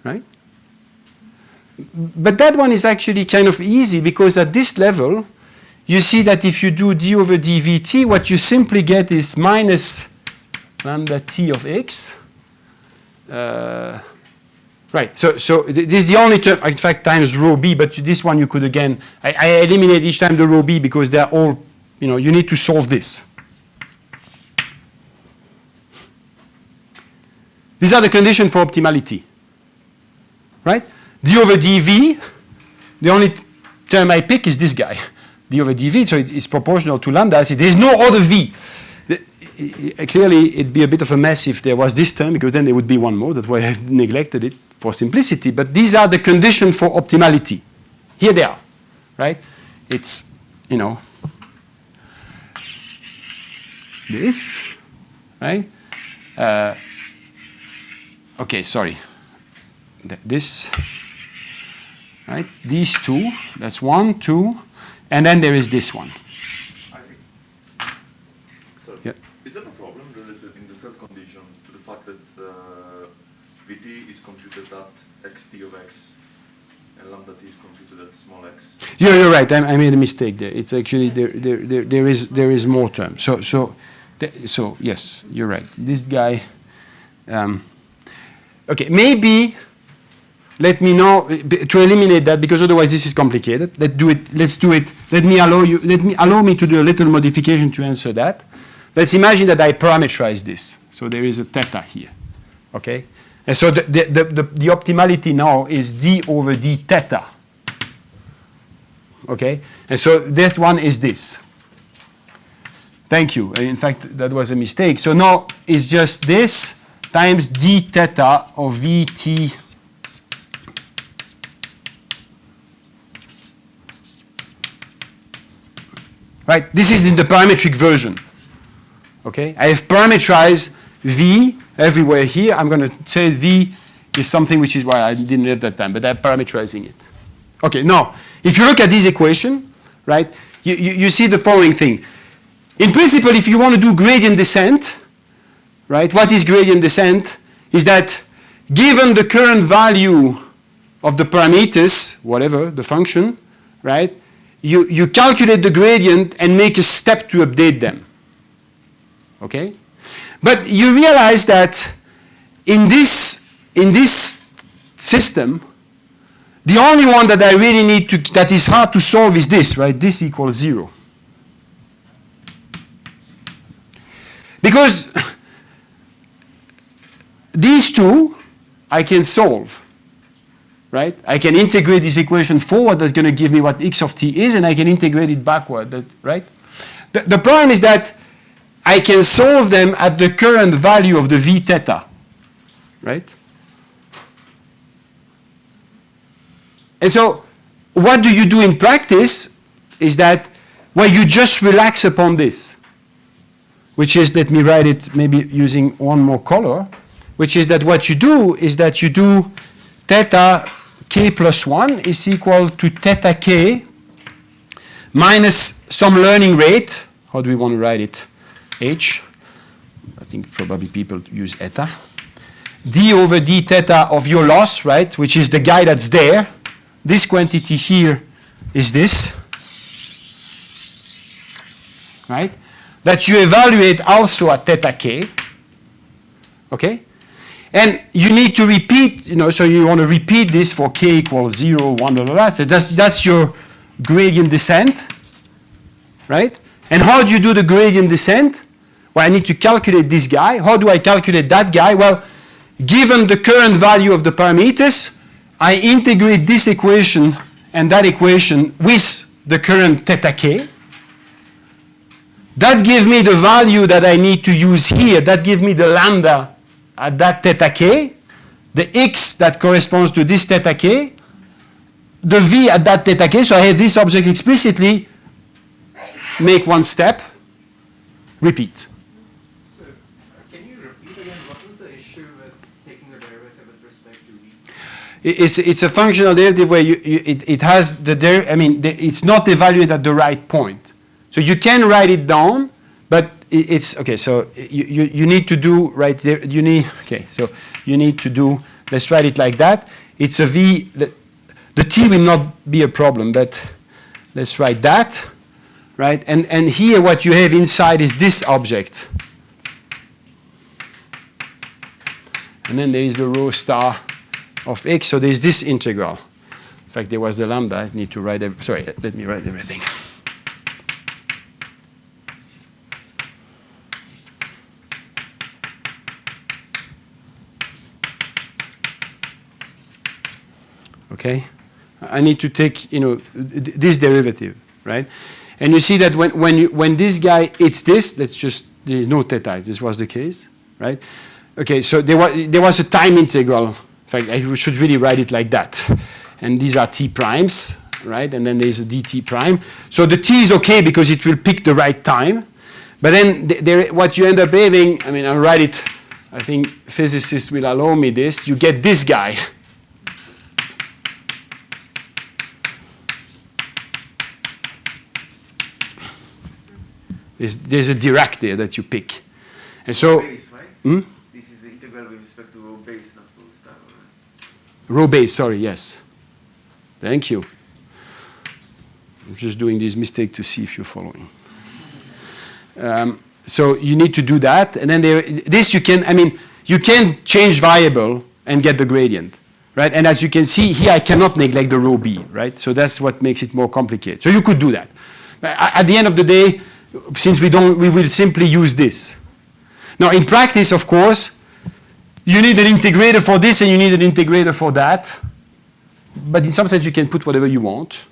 Right? But that one is actually kind of easy because at this level, you see that if you do d over dvt, what you simply get is minus lambda t of x. Right, so this is the only term, in fact, times rho b, but this one you could again, I eliminate each time the rho b because they're all, you need to solve this. These are the conditions for optimality. Right? d over dv, the only term I pick is this guy. d over dv, so it's proportional to lambda. I see there's no other v. Clearly, it'd be a bit of a mess if there was this term, because then there would be one more. That's why I've neglected it for simplicity. But these are the conditions for optimality. Here they are, right? It's, this, right? Okay, sorry. This, right? These two, that's 1, 2, and then there is this one. Yeah. Is that a problem related in the third condition to the fact that Vt is computed at xt of x? and lambda t is computed at small x. You're right. I made a mistake there. It's actually there is more terms. So yes, you're right. This guy. Okay, maybe. Let me know to eliminate that because otherwise this is complicated. Let's do it. Let me allow me to do a little modification to answer that. Let's imagine that I parameterize this. So there is a theta here. Okay? And so the optimality now is d over d theta. Okay? And so this one is this. Thank you. In fact, that was a mistake. So now it's just this times d theta of vt right? This is in the parametric version. Okay? I have parameterized v everywhere here. I'm going to say v is something which is why I didn't have that time, but I'm parameterizing it. Okay, now, if you look at this equation, right, you see the following thing. In principle, if you want to do gradient descent, right, what is gradient descent? Is that given the current value of the parameters, whatever, the function, right, you calculate the gradient and make a step to update them. Okay? But you realize that in this system, the only one that I really need to, that is hard to solve is this, right? This equals 0. Because these two I can solve. Right? I can integrate this equation forward. That's going to give me what x of t is, and I can integrate it backward. Right? The problem is that I can solve them at the current value of the v theta. Right? And so what do you do in practice is that, well, you just relax upon this, which is, let me write it maybe using one more color, which is that what you do is that you do theta k plus 1 is equal to theta k minus some learning rate. How do we want to write it? H. I think probably people use eta. D over d theta of your loss, right, which is the guy that's there. This quantity here is this, right, that you evaluate also at theta k. Okay? And you need to repeat, so you want to repeat this for k equals 0, 1, blah, blah, blah. So that's your gradient descent, right? And how do you do the gradient descent? Well, I need to calculate this guy. How do I calculate that guy? Well, given the current value of the parameters, I integrate this equation and that equation with the current theta k. That gives me the value that I need to use here. That gives me the lambda at that theta k, the x that corresponds to this theta k, the v at that theta k. So I have this object explicitly, make one step, repeat. So can you repeat again, what was the issue with taking the derivative with respect to v? It's a functional derivative where it has it's not evaluated at the right point. So you can write it down, but it's okay. So you need to do right there. So you need to do. Let's write it like that. It's a v. The t will not be a problem, but let's write that, right? And here what you have inside is this object, and then there is the rho star of x. So there is this integral. In fact, there was the lambda. I need to write. Sorry, let me write everything. Okay, I need to take this derivative, right? And you see that when this guy hits this, there is no theta. This was the case, right? Okay, so there was a time integral. In fact, I should really write it like that. And these are t primes, right? And then there is a dt prime. So the t is okay because it will pick the right time. But then what you end up having, I'll write it. I think physicists will allow me this. You get this guy. There's a Dirac there that you pick. And so, Base, right? This is the integral with respect to row base, not row star. Right? Rho base, sorry, yes. Thank you. I'm just doing this mistake to see if you're following. So you need to do that, and then this you can, you can change variable and get the gradient, right? And as you can see here, I cannot neglect the row B, right? So that's what makes it more complicated. So you could do that. At the end of the day, since we will simply use this. Now in practice, of course, you need an integrator for this and you need an integrator for that. But in some sense, you can put whatever you want,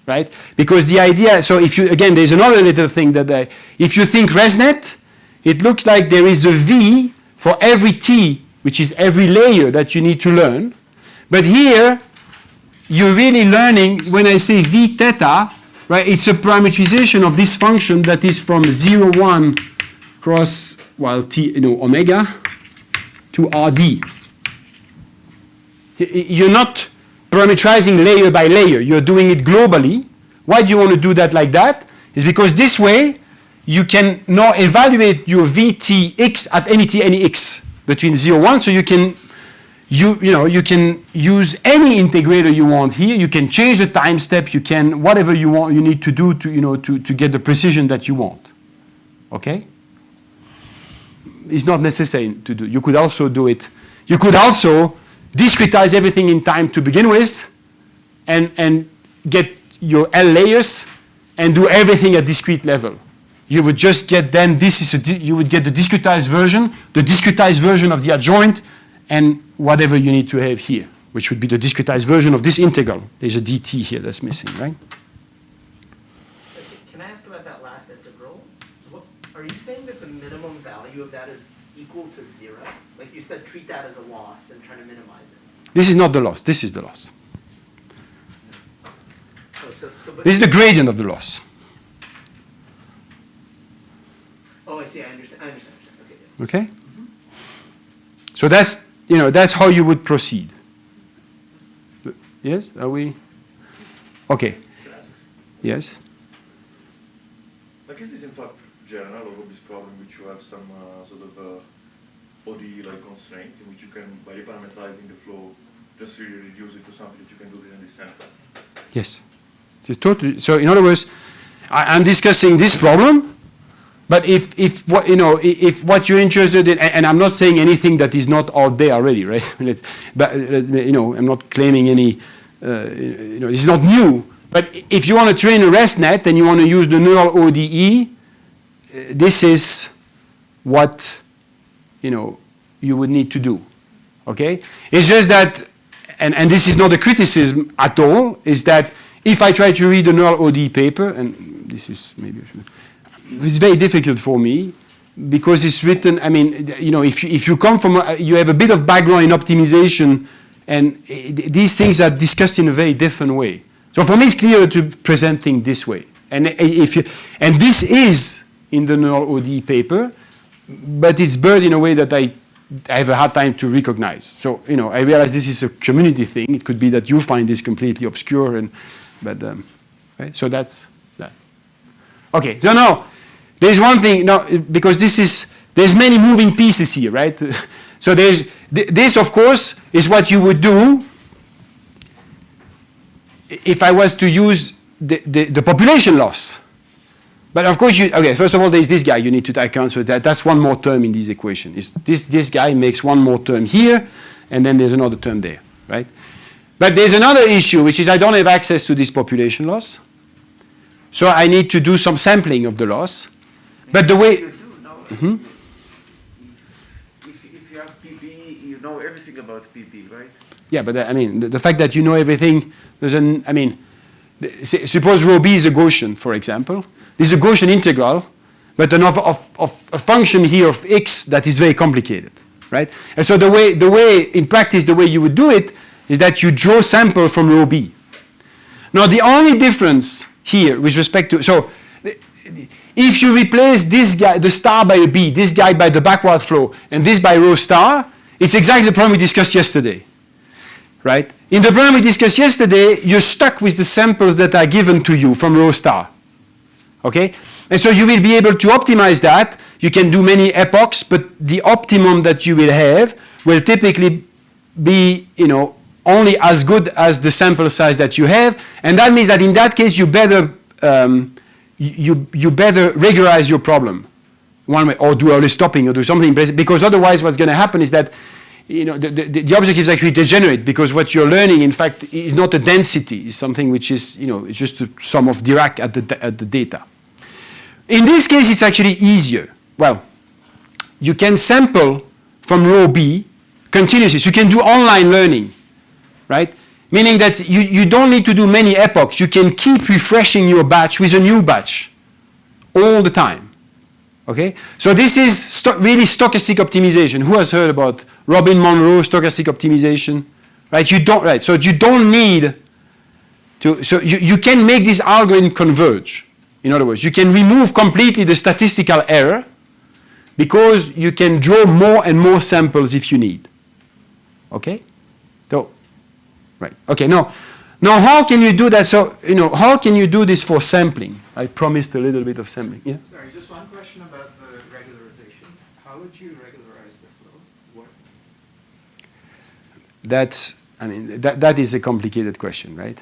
right? Because the idea, so if you, again, there's another little thing that if you think ResNet, it looks like there is a V for every T, which is every layer that you need to learn. But here, you're really learning, when I say V theta, right, it's a parameterization of this function that is from 0, 1 cross, well, T, omega to RD. You're not parameterizing layer by layer. You're doing it globally. Why do you want to do that like that? Is because this way, you can now evaluate your VTX at any T, any X between 0, 1. So you can, you can use any integrator you want here. You can change the time step. You can, whatever you want, you need to do to get the precision that you want. Okay? It's not necessary to do. You could also do it. You could also discretize everything in time to begin with and get your L layers and do everything at discrete level. You would just get then, you would get the discretized version of the adjoint and whatever you need to have here, which would be the discretized version of this integral. There's a dt here that's missing, right? Can I ask about that last integral? Are you saying that the minimum value of that is equal to 0? Like you said, treat that as a loss and try to minimize it. This is not the loss. This is the loss. But this is the gradient of the loss. Oh, I see. I understand. Okay. Yeah. Okay? Mm-hmm. So that's how you would proceed. Yes? Are we? Okay. Yes? Like, is this in fact general of this problem, which you have some sort of ODE-like constraints in which you can, by reparameterizing the flow, just really reduce it to something that you can do in the center? Yes. It's totally. So in other words, I'm discussing this problem, but if what you're interested in, and I'm not saying anything that is not out there already, right? But I'm not claiming any. It's not new. But if you want to train a ResNet and you want to use the neural ODE, this is what you would need to do. Okay? It's just that, and this is not a criticism at all, is that if I try to read a neural ODE paper, and this is maybe, it's very difficult for me because it's written, if you come from, you have a bit of background in optimization, and these things are discussed in a very different way. So for me, it's clearer to present things this way. And this is in the neural ODE paper, but it's buried in a way that I have a hard time to recognize. So, I realize this is a community thing. It could be that you find this completely obscure, right? So that's that. Okay, so now, there's one thing, because there's many moving pieces here, right? So this, of course, is what you would do if I was to use the population loss. But of course, first of all, there's this guy you need to account for. That's one more term in this equation. This guy makes one more term here, and then there's another term there, right? But there's another issue, which is I don't have access to this population loss. So I need to do some sampling of the loss. But the way... You do know, Mm-hmm. if you have PB, you know everything about PB, right? Yeah, but the fact that you know everything doesn't, suppose rho B is a Gaussian, for example. This is a Gaussian integral, but of a function here of x that is very complicated, right? And so the way, in practice, the way you would do it is that you draw sample from rho B. Now, the only difference here with respect to, so if you replace this guy, the star by a B, this guy by the backward flow, and this by rho star, it's exactly the problem we discussed yesterday, right? In the problem we discussed yesterday, you're stuck with the samples that are given to you from rho star, okay? And so you will be able to optimize that. You can do many epochs, but the optimum that you will have will typically be, only as good as the sample size that you have, and that means that in that case you better you better regularize your problem one way, or do early stopping, or do something, because otherwise what's going to happen is that the objectives actually degenerate, because what you're learning in fact is not a density, it's something which is it's just a sum of Dirac at the data. In this case it's actually easier. Well, you can sample from row B continuously, so you can do online learning, right? Meaning that you don't need to do many epochs. You can keep refreshing your batch with a new batch all the time. Okay? So this is really stochastic optimization. Who has heard about Robin Monroe stochastic optimization? Right? So you don't need to, so you can make this algorithm converge. In other words, you can remove completely the statistical error because you can draw more and more samples if you need. Okay? So, right. Okay, now how can you do that? So, how can you do this for sampling? I promised a little bit of sampling. Yeah? Sorry, just one question about the regularization. How would you regularize the flow? What? That is a complicated question, right?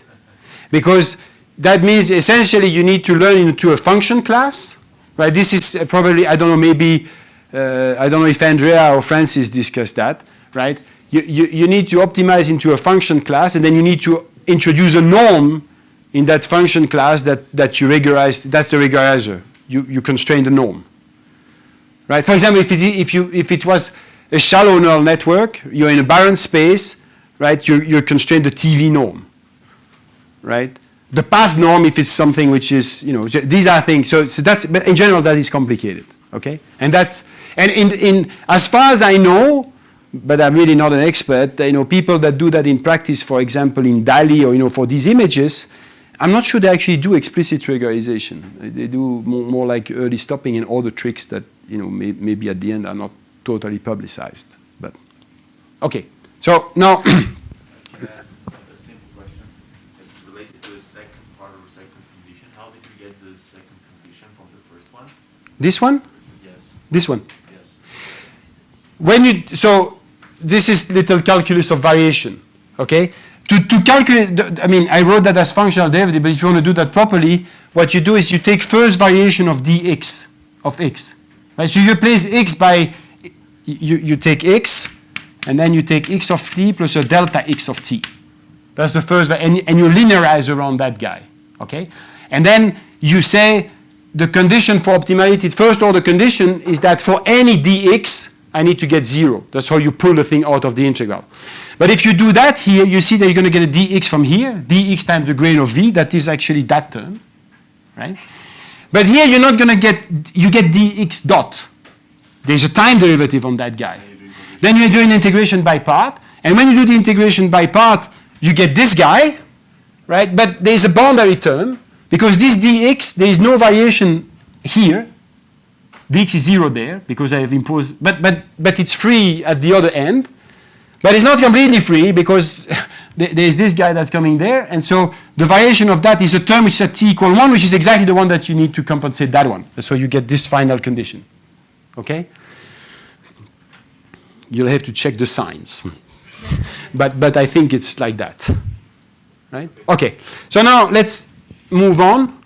Because that means essentially you need to learn into a function class, right? This is probably, I don't know, maybe, I don't know if Andrea or Francis discussed that, right? You need to optimize into a function class, and then you need to introduce a norm in that function class that you regularize. That's the regularizer. You constrain the norm, right? For example, if it was a shallow neural network, you're in a barren space, right? You constrain the TV norm, right? The path norm, if it's something which is, these are things. So that's, but in general, that is complicated, okay? And in as far as I know, but I'm really not an expert, people that do that in practice, for example, in DALI or, for these images, I'm not sure they actually do explicit regularization. They do more like early stopping and other tricks that, maybe at the end are not totally publicized. But, okay. So now, Can I ask a simple question? It's related to the second part of the second condition. How did you get the second condition from the first one? this one? Yes. This one? Yes. So this is little calculus of variation, okay? To calculate, I wrote that as functional derivative, but if you want to do that properly, what you do is you take first variation of dx of x, right? So you replace x by, you take x, and then you take x of t plus a delta x of t. That's the first, and you linearize around that guy, okay? And then you say the condition for optimality, first order condition, is that for any dx, I need to get 0. That's how you pull the thing out of the integral. But if you do that here, you see that you're going to get a dx from here, dx times the grain of v, that is actually that term, right? But here you're not going to get, you get dx dot. There's a time derivative on that guy. Then you're doing integration by part, and when you do the integration by part, you get this guy, right? But there's a boundary term, because this dx, there is no variation here. Dx is 0 there, because I have imposed, but it's free at the other end. But it's not completely free, because there's this guy that's coming there, and so the variation of that is a term which is at t equal 1, which is exactly the one that you need to compensate that one. So you get this final condition, okay? You'll have to check the signs. but I think it's like that, right? Okay, so now let's move on.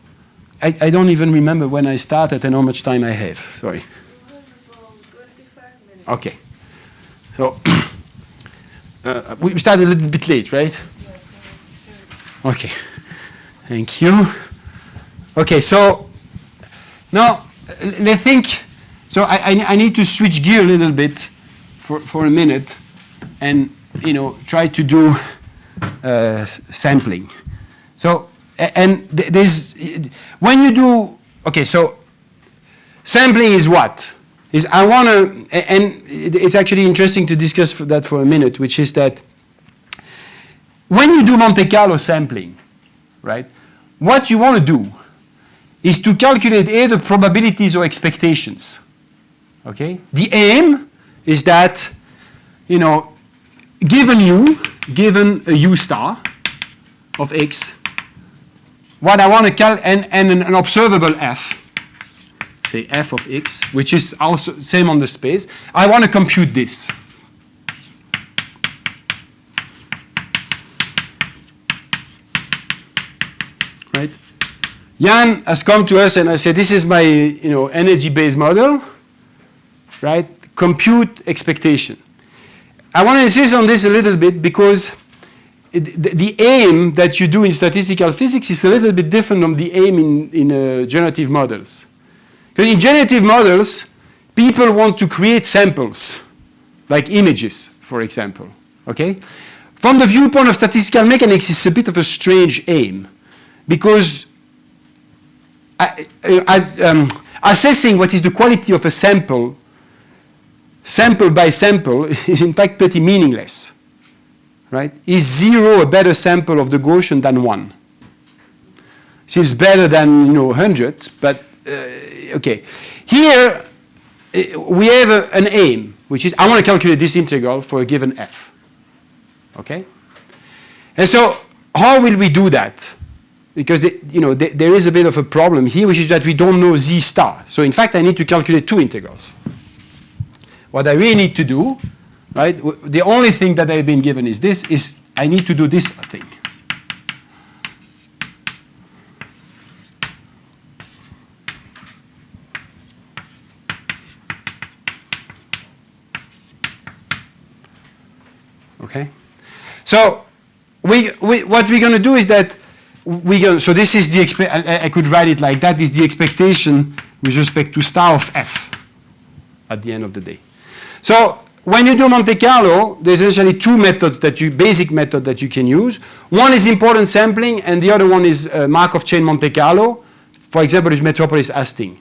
I don't even remember when I started and how much time I have. Sorry. Okay. So we started a little bit late, right? Okay. Thank you. Okay, so now let's think. So I need to switch gear a little bit for a minute and try to do sampling. So and there's, when you do, okay, so sampling is what? Is I want to, and it's actually interesting to discuss that for a minute, which is that when you do Monte Carlo sampling, right, what you want to do is to calculate either probabilities or expectations, okay? The aim is that, given a u star of x, what I want to and an observable f, say f of x, which is also same on the space, I want to compute this. Jan has come to us and I said, this is my energy-based model, right? Compute expectation. I want to insist on this a little bit because the aim that you do in statistical physics is a little bit different from the aim in generative models. Because in generative models, people want to create samples, like images, for example. Okay? From the viewpoint of statistical mechanics, it's a bit of a strange aim, because assessing what is the quality of a sample by sample, is in fact pretty meaningless. Right? Is 0 a better sample of the Gaussian than 1? Seems better than 100, but okay. Here we have an aim, which is I want to calculate this integral for a given f. Okay? And so how will we do that? Because there is a bit of a problem here, which is that we don't know z star. So in fact, I need to calculate two integrals. What I really need to do, right? The only thing that I've been given is this, is I need to do this thing. Okay? So what we're going to do is that so this is the I could write it like that, is the expectation with respect to star of f at the end of the day. So when you do Monte Carlo, there's essentially two methods basic method that you can use. One is importance sampling, and the other one is Markov chain Monte Carlo. For example, is Metropolis Hastings.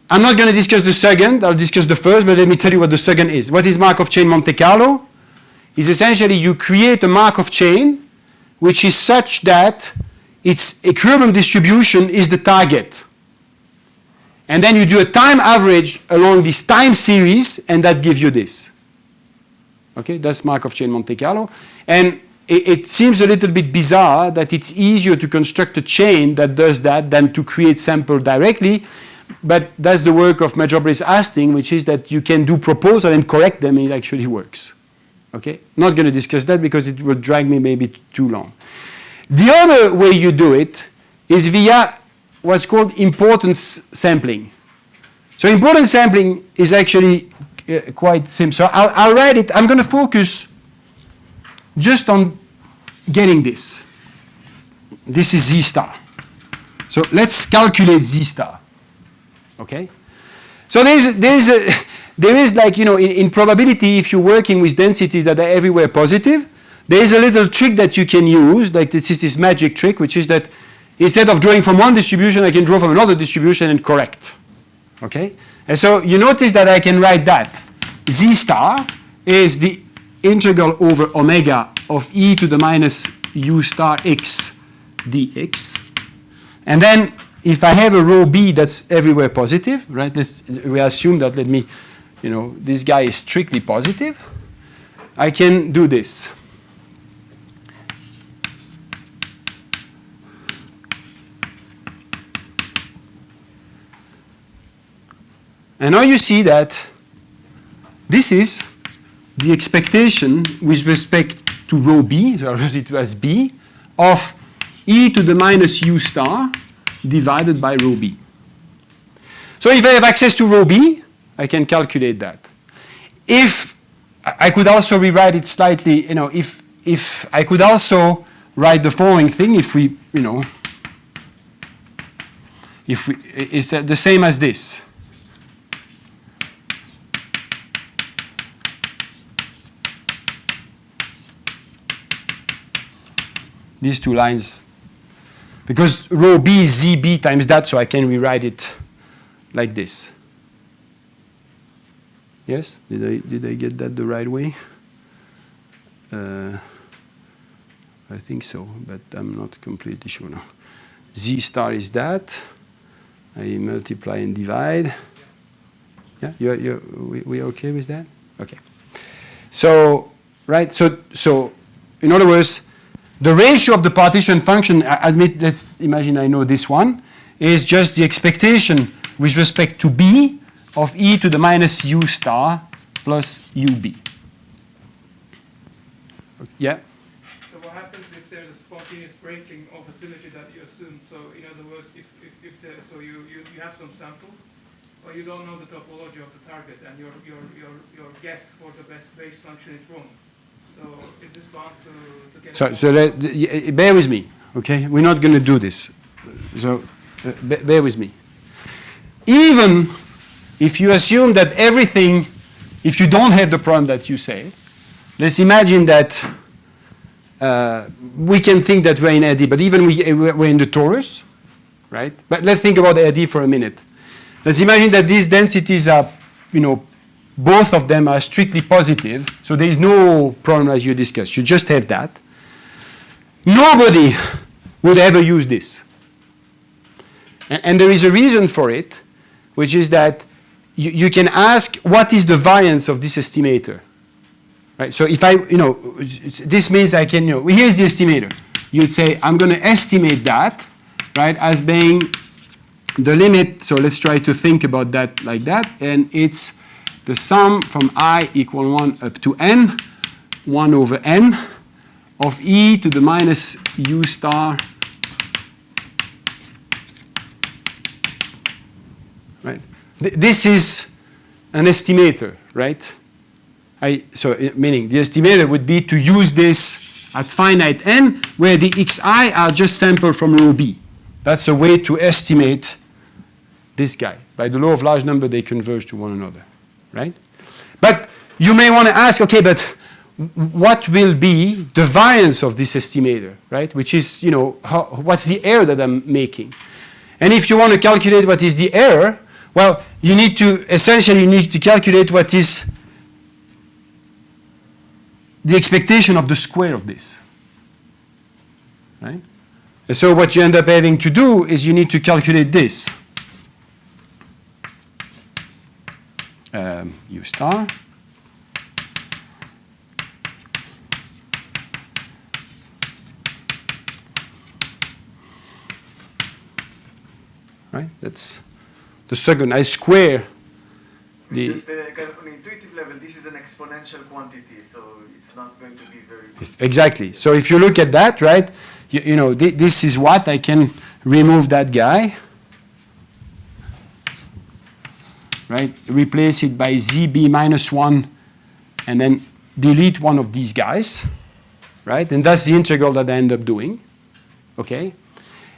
I'm not going to discuss the second. I'll discuss the first, but let me tell you what the second is. What is Markov chain Monte Carlo? Is essentially you create a Markov chain which is such that its equilibrium distribution is the target. And then you do a time average along this time series, and that gives you this. Okay, that's Markov chain Monte Carlo. And it seems a little bit bizarre that it's easier to construct a chain that does that than to create sample directly. But that's the work of Metropolis Hastings, which is that you can do proposal and correct them, and it actually works. Okay, not going to discuss that because it will drag me maybe too long. The other way you do it is via what's called importance sampling. So importance sampling is actually quite simple. So I'll write it. I'm going to focus just on getting this. This is z star. So let's calculate z star. Okay? So there is like, in probability, if you're working with densities that are everywhere positive, there is a little trick that you can use, like this is this magic trick, which is that instead of drawing from one distribution, I can draw from another distribution and correct. Okay? And so you notice that I can write that. Z star is the integral over omega of e to the minus u star x dx. And then if I have a rho b that's everywhere positive, right? We assume that, this guy is strictly positive. I can do this. And now you see that this is the expectation with respect to rho b, so I'll write it as b, of e to the minus u star divided by rho b. So if I have access to rho b, I can calculate that. If I could also rewrite it slightly, if I could also write the following thing, if we is that the same as this. These two lines, because rho b is zb times that, so I can rewrite it like this. Yes? Did I get that the right way? I think so, but I'm not completely sure now. Z star is that. I multiply and divide. Yeah, we okay with that? Okay. So, right, so in other words, the ratio of the partition function, let's imagine I know this one, is just the expectation with respect to b of e to the minus u star plus ub. Yeah? So why happens if there's a spontaneous breaking of a symmetry that you assume? So in other words, so you have some samples, but you don't know the topology of the target, and your guess for the best base function is wrong. So is this bound to get? So bear with me, okay? We're not going to do this. So bear with me. Even if you assume that everything, if you don't have the problem that you say, let's imagine that we can think that we're in RD, but even we're in the torus, right? But let's think about RD for a minute. Let's imagine that these densities are, both of them are strictly positive, so there is no problem as you discussed. You just have that. Nobody would ever use this. And there is a reason for it, which is that you can ask, what is the variance of this estimator? Right? So if this means I can, here's the estimator. You'd say, I'm going to estimate that, right, as being the limit. So let's try to think about that like that. And it's the sum from I equal 1 up to n, 1 over n, of e to the minus u star. Right? This is an estimator, right? Meaning the estimator would be to use this at finite n, where the xi are just sampled from rho b. That's a way to estimate this guy. By the law of large number, they converge to one another, right? But you may want to ask, okay, but what will be the variance of this estimator, right? Which is, what's the error that I'm making? And if you want to calculate what is the error, well, you need to calculate what is the expectation of the square of this, right? And so what you end up having to do is you need to calculate this. U star. Right? That's the second. I square the. Just kind of on an intuitive level, this is an exponential quantity, so it's not going to be very. Exactly. So if you look at that, right, this is what I can remove that guy. Right? Replace it by ZB minus 1 and then delete one of these guys. Right? And that's the integral that I end up doing. Okay?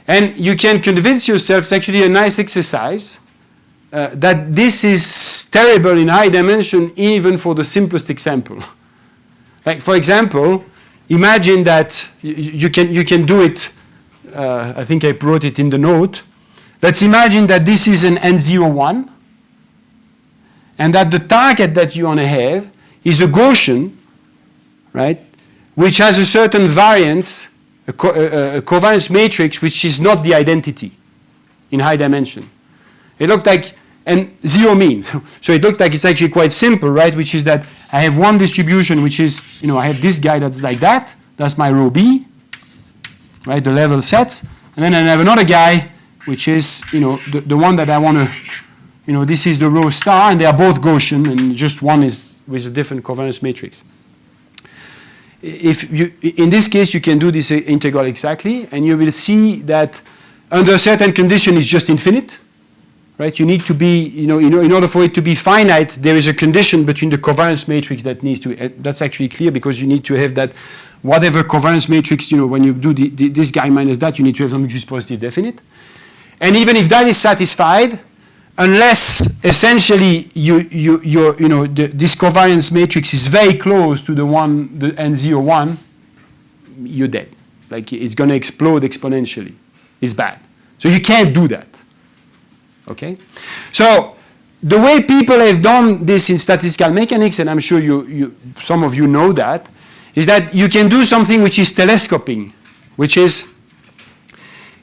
And you can convince yourself, it's actually a nice exercise, that this is terrible in high dimension even for the simplest example. Like, for example, imagine that you can do it, I think I wrote it in the note. Let's imagine that this is an N01. And that the target that you want to have is a Gaussian, right, which has a certain variance, a covariance matrix, which is not the identity in high dimension. It looked like, and zero mean. So it looks like it's actually quite simple, right, which is that I have one distribution, which is, I have this guy that's like that. That's my rho b, right, the level sets. And then I have another guy, which is, the one that I want to, this is the rho star, and they are both Gaussian, and just one is with a different covariance matrix. In this case, you can do this integral exactly, and you will see that under a certain condition, it's just infinite, right? You need to be, in order for it to be finite, there is a condition between the covariance matrix that needs to. That's actually clear because you need to have that whatever covariance matrix, when you do this guy minus that, you need to have something which is positive definite. And even if that is satisfied, unless essentially this covariance matrix is very close to the N01, you're dead. Like it's going to explode exponentially. It's bad. So you can't do that. Okay? So the way people have done this in statistical mechanics, and I'm sure some of you know that, is that you can do something which is telescoping, which is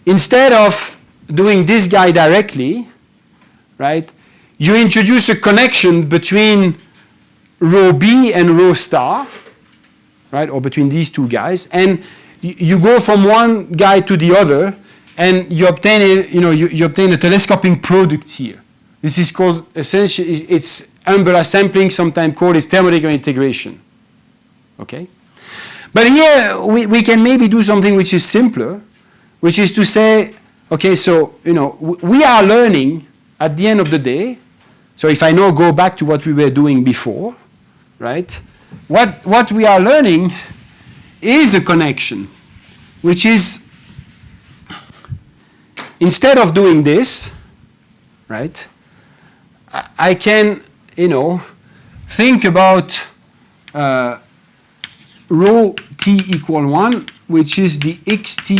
instead of doing this guy directly, right, you introduce a connection between rho b and rho star, right, or between these two guys, and you go from one guy to the other, and you obtain you obtain a telescoping product here. This is called essentially it's umbrella sampling, sometimes called is thermodynamic integration. Okay, But here we can maybe do something which is simpler, which is to say, okay, so we are learning at the end of the day. So if I now go back to what we were doing before, right? What we are learning is a connection, which is instead of doing this, right? I can, think about rho t equal 1, which is the xt,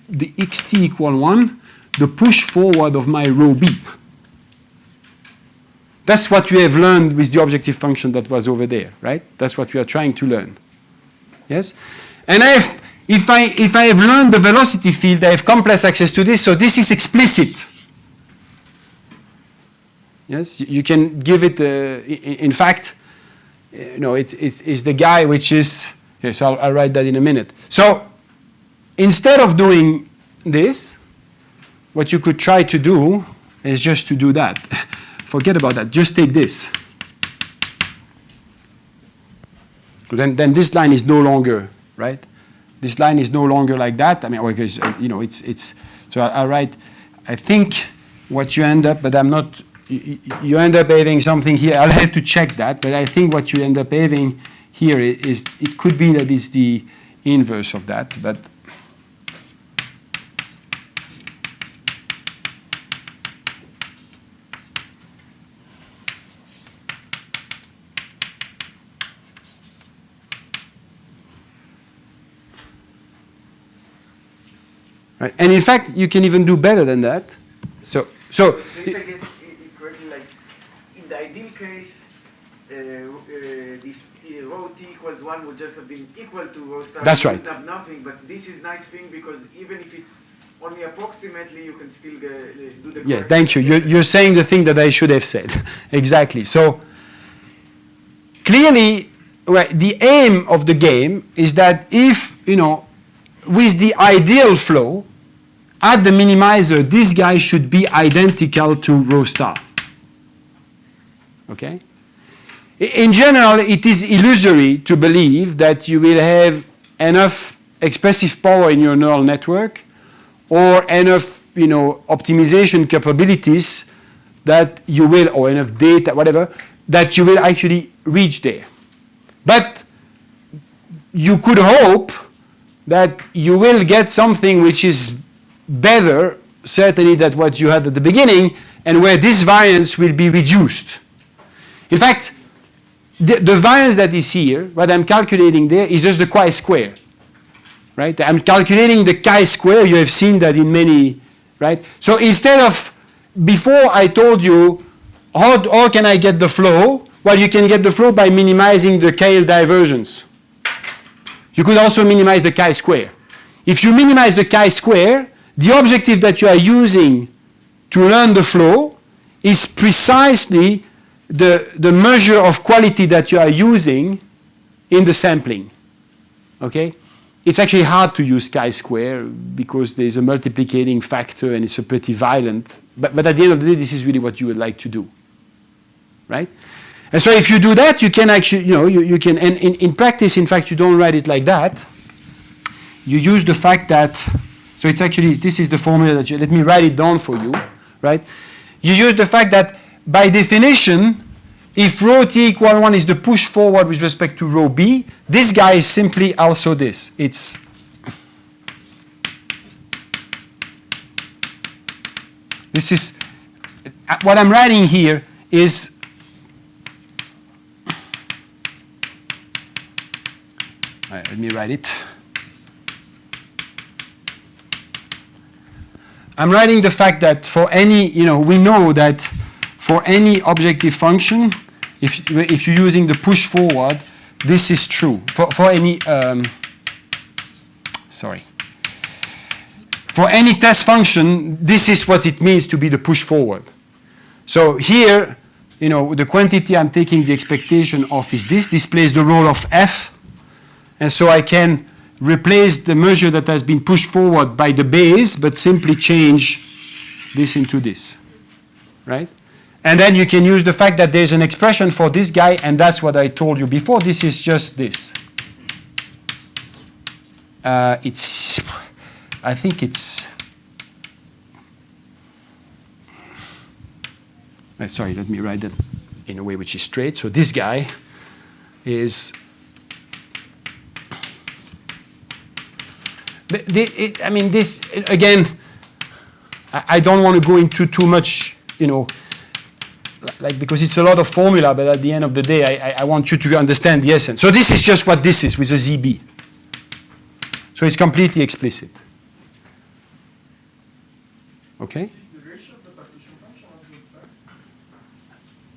the xt equal 1, the push forward of my rho b. That's what we have learned with the objective function that was over there, right? That's what we are trying to learn. Yes? And if I have learned the velocity field, I have complex access to this, so this is explicit. Yes, you can give it, in fact, it's the guy which is, yes, I'll write that in a minute. So instead of doing this, what you could try to do is just to do that. Forget about that, just take this. Then this line is no longer, right? This line is no longer like that. I mean, because, so I'll write, I think what you end up, but I'm not, you end up having something here. I'll have to check that, but I think what you end up having here is, it could be that it's the inverse of that, but right. And in fact, you can even do better than that. So if I get it correctly, like in the ideal case, this rho t equals 1 would just have been equal to rho star. That's You right. would have nothing, but this is nice thing because even if it's only approximately, you can still do the yeah, correct thank you. You're saying the thing that I should have said. Exactly. So clearly, right, the aim of the game is that if, with the ideal flow, at the minimizer, this guy should be identical to rho star. Okay? In general, it is illusory to believe that you will have enough expressive power in your neural network or enough, optimization capabilities that you will, or enough data, whatever, that you will actually reach there. But you could hope that you will get something which is better, certainly, than what you had at the beginning, and where this variance will be reduced. In fact, the variance that is here, what I'm calculating there, is just the chi-square. Right? I'm calculating the chi-square. You have seen that in many, right? So instead of, before I told you, how can I get the flow? Well, you can get the flow by minimizing the KL divergence. You could also minimize the chi-square. If you minimize the chi-square, the objective that you are using to learn the flow is precisely the measure of quality that you are using in the sampling. Okay? It's actually hard to use chi-square because there's a multiplicating factor and it's a pretty violent. But at the end of the day, this is really what you would like to do. Right? And so if you do that, you can actually, you can, and in practice, in fact, you don't write it like that. You use the fact that, so it's actually, this is the formula that let me write it down for you, right? You use the fact that by definition, if rho t equal 1 is the push forward with respect to rho b, this guy is simply also this. It's this is what I'm writing here is let me write it. I'm writing the fact that for any, we know that for any objective function, if you're using the push forward, this is true. For any, for any test function, this is what it means to be the push forward. So here, the quantity I'm taking the expectation of is this. This plays the role of f. And so I can replace the measure that has been pushed forward by the base, but simply change this into this, right? And then you can use the fact that there's an expression for this guy, and that's what I told you before. This is just this. I think it's, sorry, let me write that in a way which is straight. So this guy is, I mean, this, again, I don't want to go into too much, you know, like, because it's a lot of formula, but at the end of the day, I want you to understand the essence. So this is just what this is with a ZB. So it's completely explicit. Okay?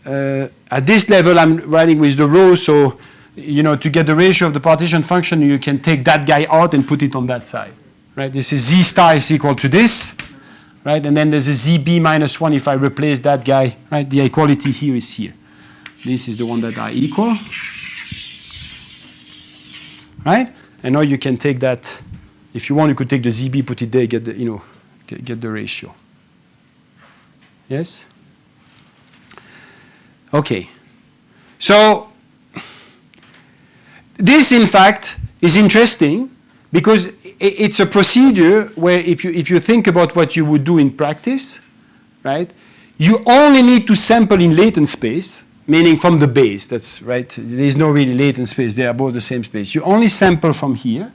At this level, I'm writing with the row, so, you know, to get the ratio of the partition function, you can take that guy out and put it on that side. Right? This is Z star is equal to this. Right? And then there's a ZB minus 1 if I replace that guy. Right? The equality here is here. This is the one that are equal. Right? And now you can take that. If you want, you could take the ZB, put it there, get the, you know, get the ratio. Yes? Okay. So this, in fact, is interesting because it's a procedure where if you think about what you would do in practice, right, you only need to sample in latent space, meaning from the base. That's right. There's no really latent space. They are both the same space. You only sample from here.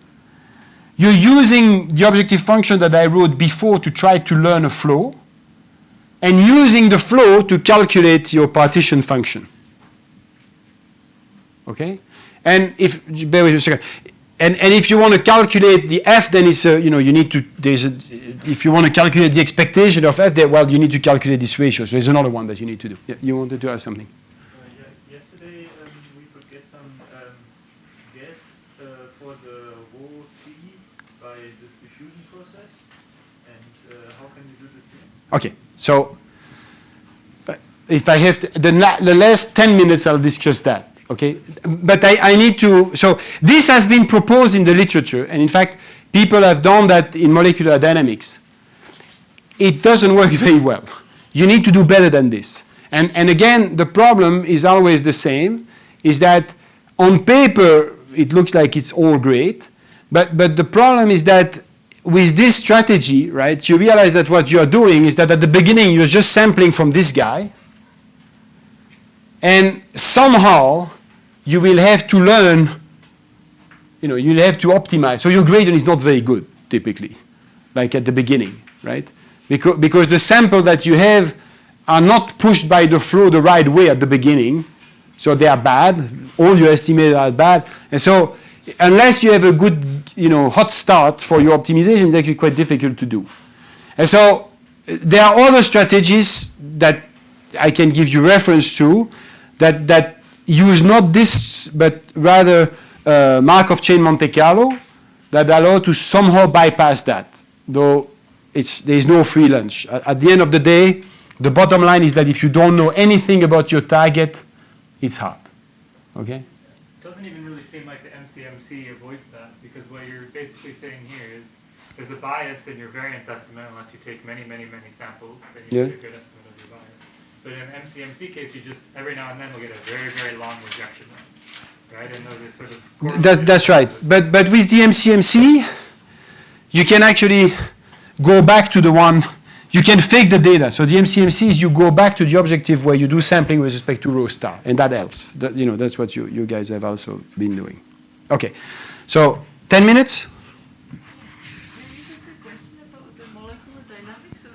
You're using the objective function that I wrote before to try to learn a flow, and using the flow to calculate your partition function. Okay? And if, bear with me a second. And if you want to calculate the f, then it's you know, you need to, if you want to calculate the expectation of f, then, well, you need to calculate this ratio. So there's another one that you need to do. Yeah, you wanted to ask something? Yeah, yesterday we could get some guess for the rho t by this diffusion process. And how can we do this here? Okay, so if I have the last 10 minutes, I'll discuss that. Okay, but I need to, so this has been proposed in the literature, and in fact, people have done that in molecular dynamics. It doesn't work very well. You need to do better than this. And again, the problem is always the same, is that on paper, it looks like it's all great, but the problem is that with this strategy, right, you realize that what you're doing is that at the beginning, you're just sampling from this guy, and somehow, you will have to learn, you know, you'll have to optimize. So your gradient is not very good, typically, like at the beginning, right? Because the sample that you have are not pushed by the flow the right way at the beginning, so they are bad. All your estimates are bad. And so unless you have a good, you know, hot start for your optimization, it's actually quite difficult to do. And so there are other strategies that I can give you reference to that use not this, but rather Markov chain Monte Carlo that allow to somehow bypass that, though there's no free lunch. At the end of the day, the bottom line is that if you don't know anything about your target, it's hard. Okay? It doesn't even really seem like the MCMC avoids that, because what you're basically saying here is there's a bias in your variance estimate unless you take many, many, many samples, then you get a good estimate of your bias. But in an MCMC case, you just, every now and then, will get a very, very long rejection rate, right? And those are sort of... That's right. But with the MCMC, you can actually go back to the one, you can fake the data. So the MCMC is you go back to the objective where you do sampling with respect to rho star, and that helps. You know, that's what you guys have also been doing. Okay, so 10 minutes? Maybe just a question about the molecular dynamics. So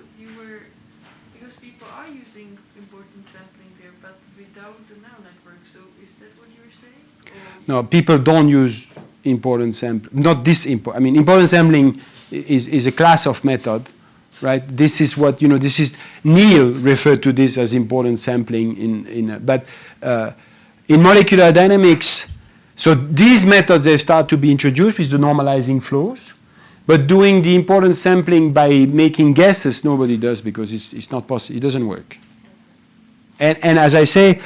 because people are using important sampling there, but without the neural network. So is that what you were saying? Or? No, people don't use important sampling. Not this important. I mean, important sampling is a class of method, right? This is what, you know, this is, Neil referred to this as important sampling but in molecular dynamics, so these methods, they start to be introduced with the normalizing flows, but doing the important sampling by making guesses, nobody does because it's not possible, it doesn't work. And as I say,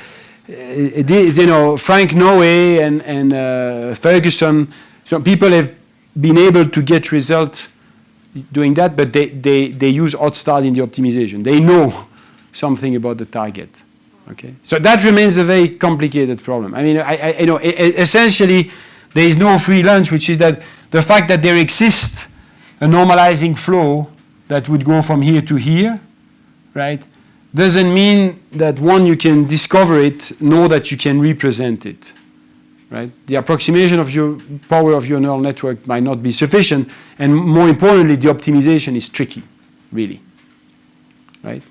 you know, Frank Noe and Ferguson, so people have been able to get results doing that, but they use odd start in the optimization. They know something about the target. Okay, so that remains a very complicated problem. I mean, I know essentially there is no free lunch, which is that the fact that there exists a normalizing flow that would go from here to here, right, doesn't mean that one, you can discover it, nor that you can represent it, right? The approximation of your power of your neural network might not be sufficient, and more importantly, the optimization is tricky, really, right?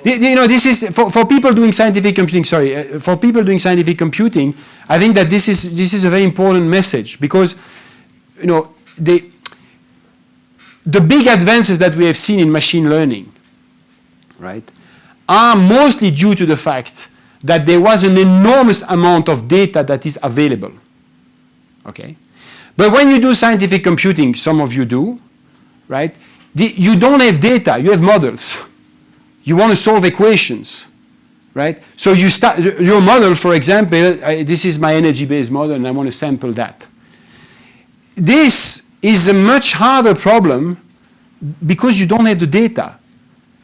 You know, this is, for people doing scientific computing, for people doing scientific computing, I think that this is a very important message, because, you know, the big advances that we have seen in machine learning, right, are mostly due to the fact that there was an enormous amount of data that is available, okay? But when you do scientific computing, some of you do, right, you don't have data, you have models. You want to solve equations, right? So you start, your model, for example, this is my energy-based model, and I want to sample that. This is a much harder problem because you don't have the data.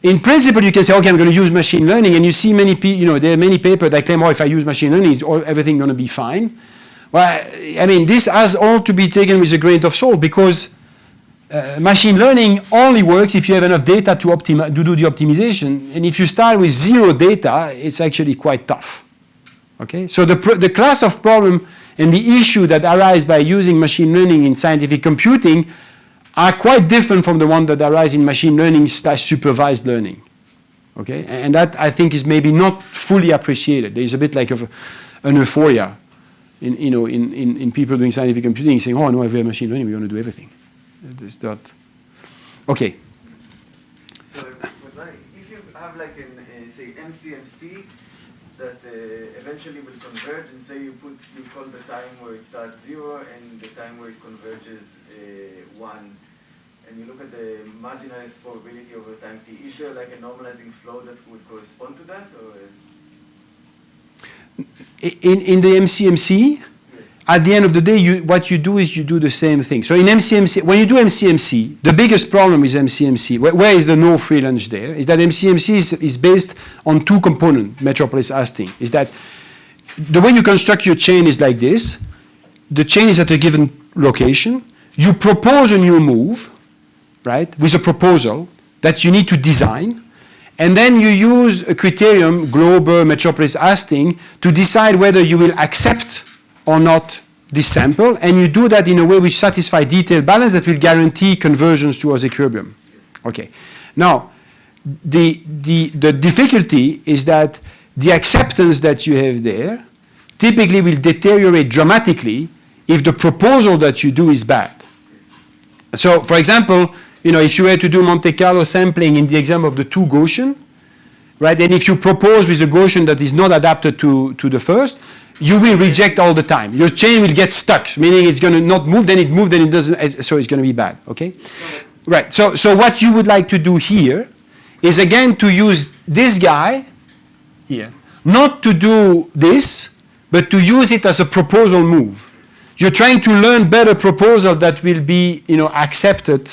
In principle, you can say, okay, I'm going to use machine learning, and you see many people, you know, there are many papers that claim, oh, if I use machine learning, everything's going to be fine. Well, I mean, this has all to be taken with a grain of salt, because machine learning only works if you have enough data to do the optimization, and if you start with zero data, it's actually quite tough. Okay, so the class of problem and the issue that arise by using machine learning in scientific computing are quite different from the one that arise in machine learning / supervised learning. Okay, and that, I think, is maybe not fully appreciated. There is a bit like of an euphoria in people doing scientific computing, saying, oh no, we have machine learning, we want to do everything. It's not. Okay. So if you have like an say MCMC that eventually will converge, and say you call the time where it starts 0 and the time where it converges 1, and you look at the marginalized probability over time t, is there like a normalizing flow that would correspond to that, or? In the MCMC, yes, at the end of the day, what you do is you do the same thing. So in MCMC, when you do MCMC, the biggest problem with MCMC, where is the no free lunch there, is that MCMC is based on two components, metropolis hashing. Is that the way you construct your chain is like this. The chain is at a given location. You propose a new move, right, with a proposal that you need to design. And then you use a criterion, global metropolis hashing, to decide whether you will accept or not this sample. And you do that in a way which satisfies detailed balance that will guarantee conversions towards equilibrium. Okay. Now, the difficulty is that the acceptance that you have there typically will deteriorate dramatically if the proposal that you do is bad. So, for example, you know, if you were to do Monte Carlo sampling in the example of the two Gaussian, right, and if you propose with a Gaussian that is not adapted to the first, you will reject all the time. Your chain will get stuck, meaning it's going to not move, then it moves, then it doesn't, so it's going to be bad, okay? Right, so what you would like to do here is, again, to use this guy here, not to do this, but to use it as a proposal move. You're trying to learn better proposal that will be, you know, accepted.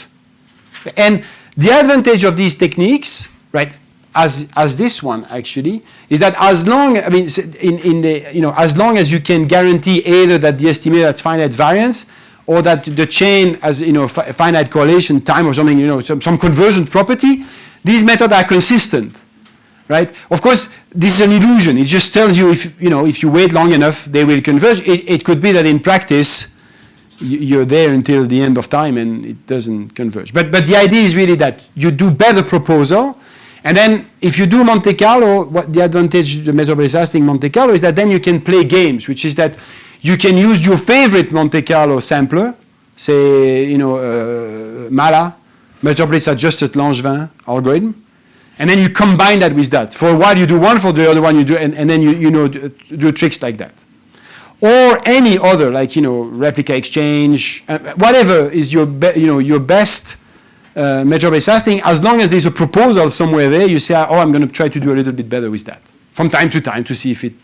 And the advantage of these techniques, right, as this one actually, is that as long, I mean, as long as you can guarantee either that the estimate has finite variance, or that the chain has, you know, finite correlation time or something, you know, some convergent property, these methods are consistent, right? Of course, this is an illusion. It just tells you if you wait long enough, they will converge. It could be that in practice, you're there until the end of time and it doesn't converge. But the idea is really that you do better proposal, and then if you do Monte Carlo, what the advantage of the metropolis hashing Monte Carlo is that then you can play games, which is that you can use your favorite Monte Carlo sampler, say, you know, Mala, metropolis adjusted Langevin algorithm, and then you combine that with that. For a while you do one, for the other one you do, and then you know, do tricks like that. Or any other, like, you know, replica exchange, whatever is your best metropolis hashing, as long as there's a proposal somewhere there, you say, oh, I'm going to try to do a little bit better with that, from time to time, to see if it,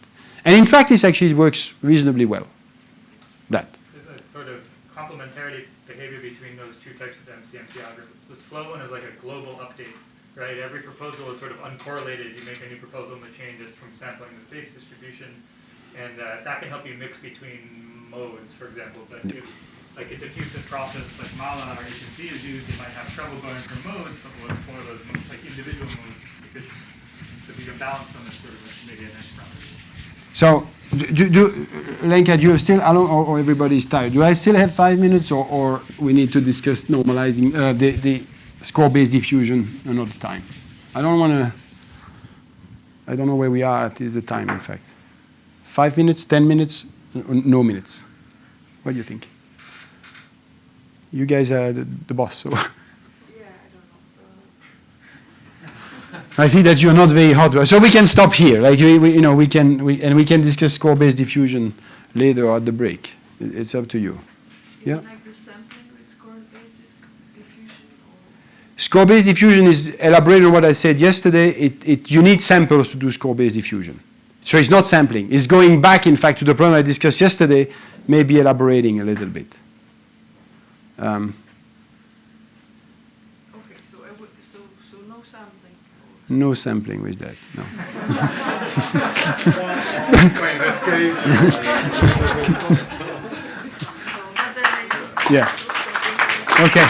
and in practice, actually, it works reasonably well, that. There's a sort of complementarity behavior between those two types of MCMC algorithms. This flow one is like a global update, right? Every proposal is sort of uncorrelated. You make a new proposal and the chain just from sampling the space distribution. And that can help you mix between modes, for example. But if like a diffusive process like Mala or HMP is used, you might have trouble going from modes, but we'll explore those modes, like individual modes efficiently. So if you can balance them, it's sort of maybe a nice property. So, Lenka, do you still, or everybody is tired? Do I still have 5 minutes, or we need to discuss normalizing the score-based diffusion another time? I don't know where we are at the time, in fact. 5 minutes, 10 minutes, no minutes. What do you think? You guys are the boss, so. Yeah, I don't know. I see that you're not very hot, so we can stop here. Like we can discuss score-based diffusion later or at the break. It's up to you. Yeah. Like the sampling with score-based diffusion, or Score-based diffusion is elaborating on what I said yesterday. You need samples to do score-based diffusion. So it's not sampling. It's going back, in fact, to the problem I discussed yesterday, maybe elaborating a little bit. okay, so so no sampling. No sampling with that, no. In this case, But then it's Yeah. also stopping. Okay.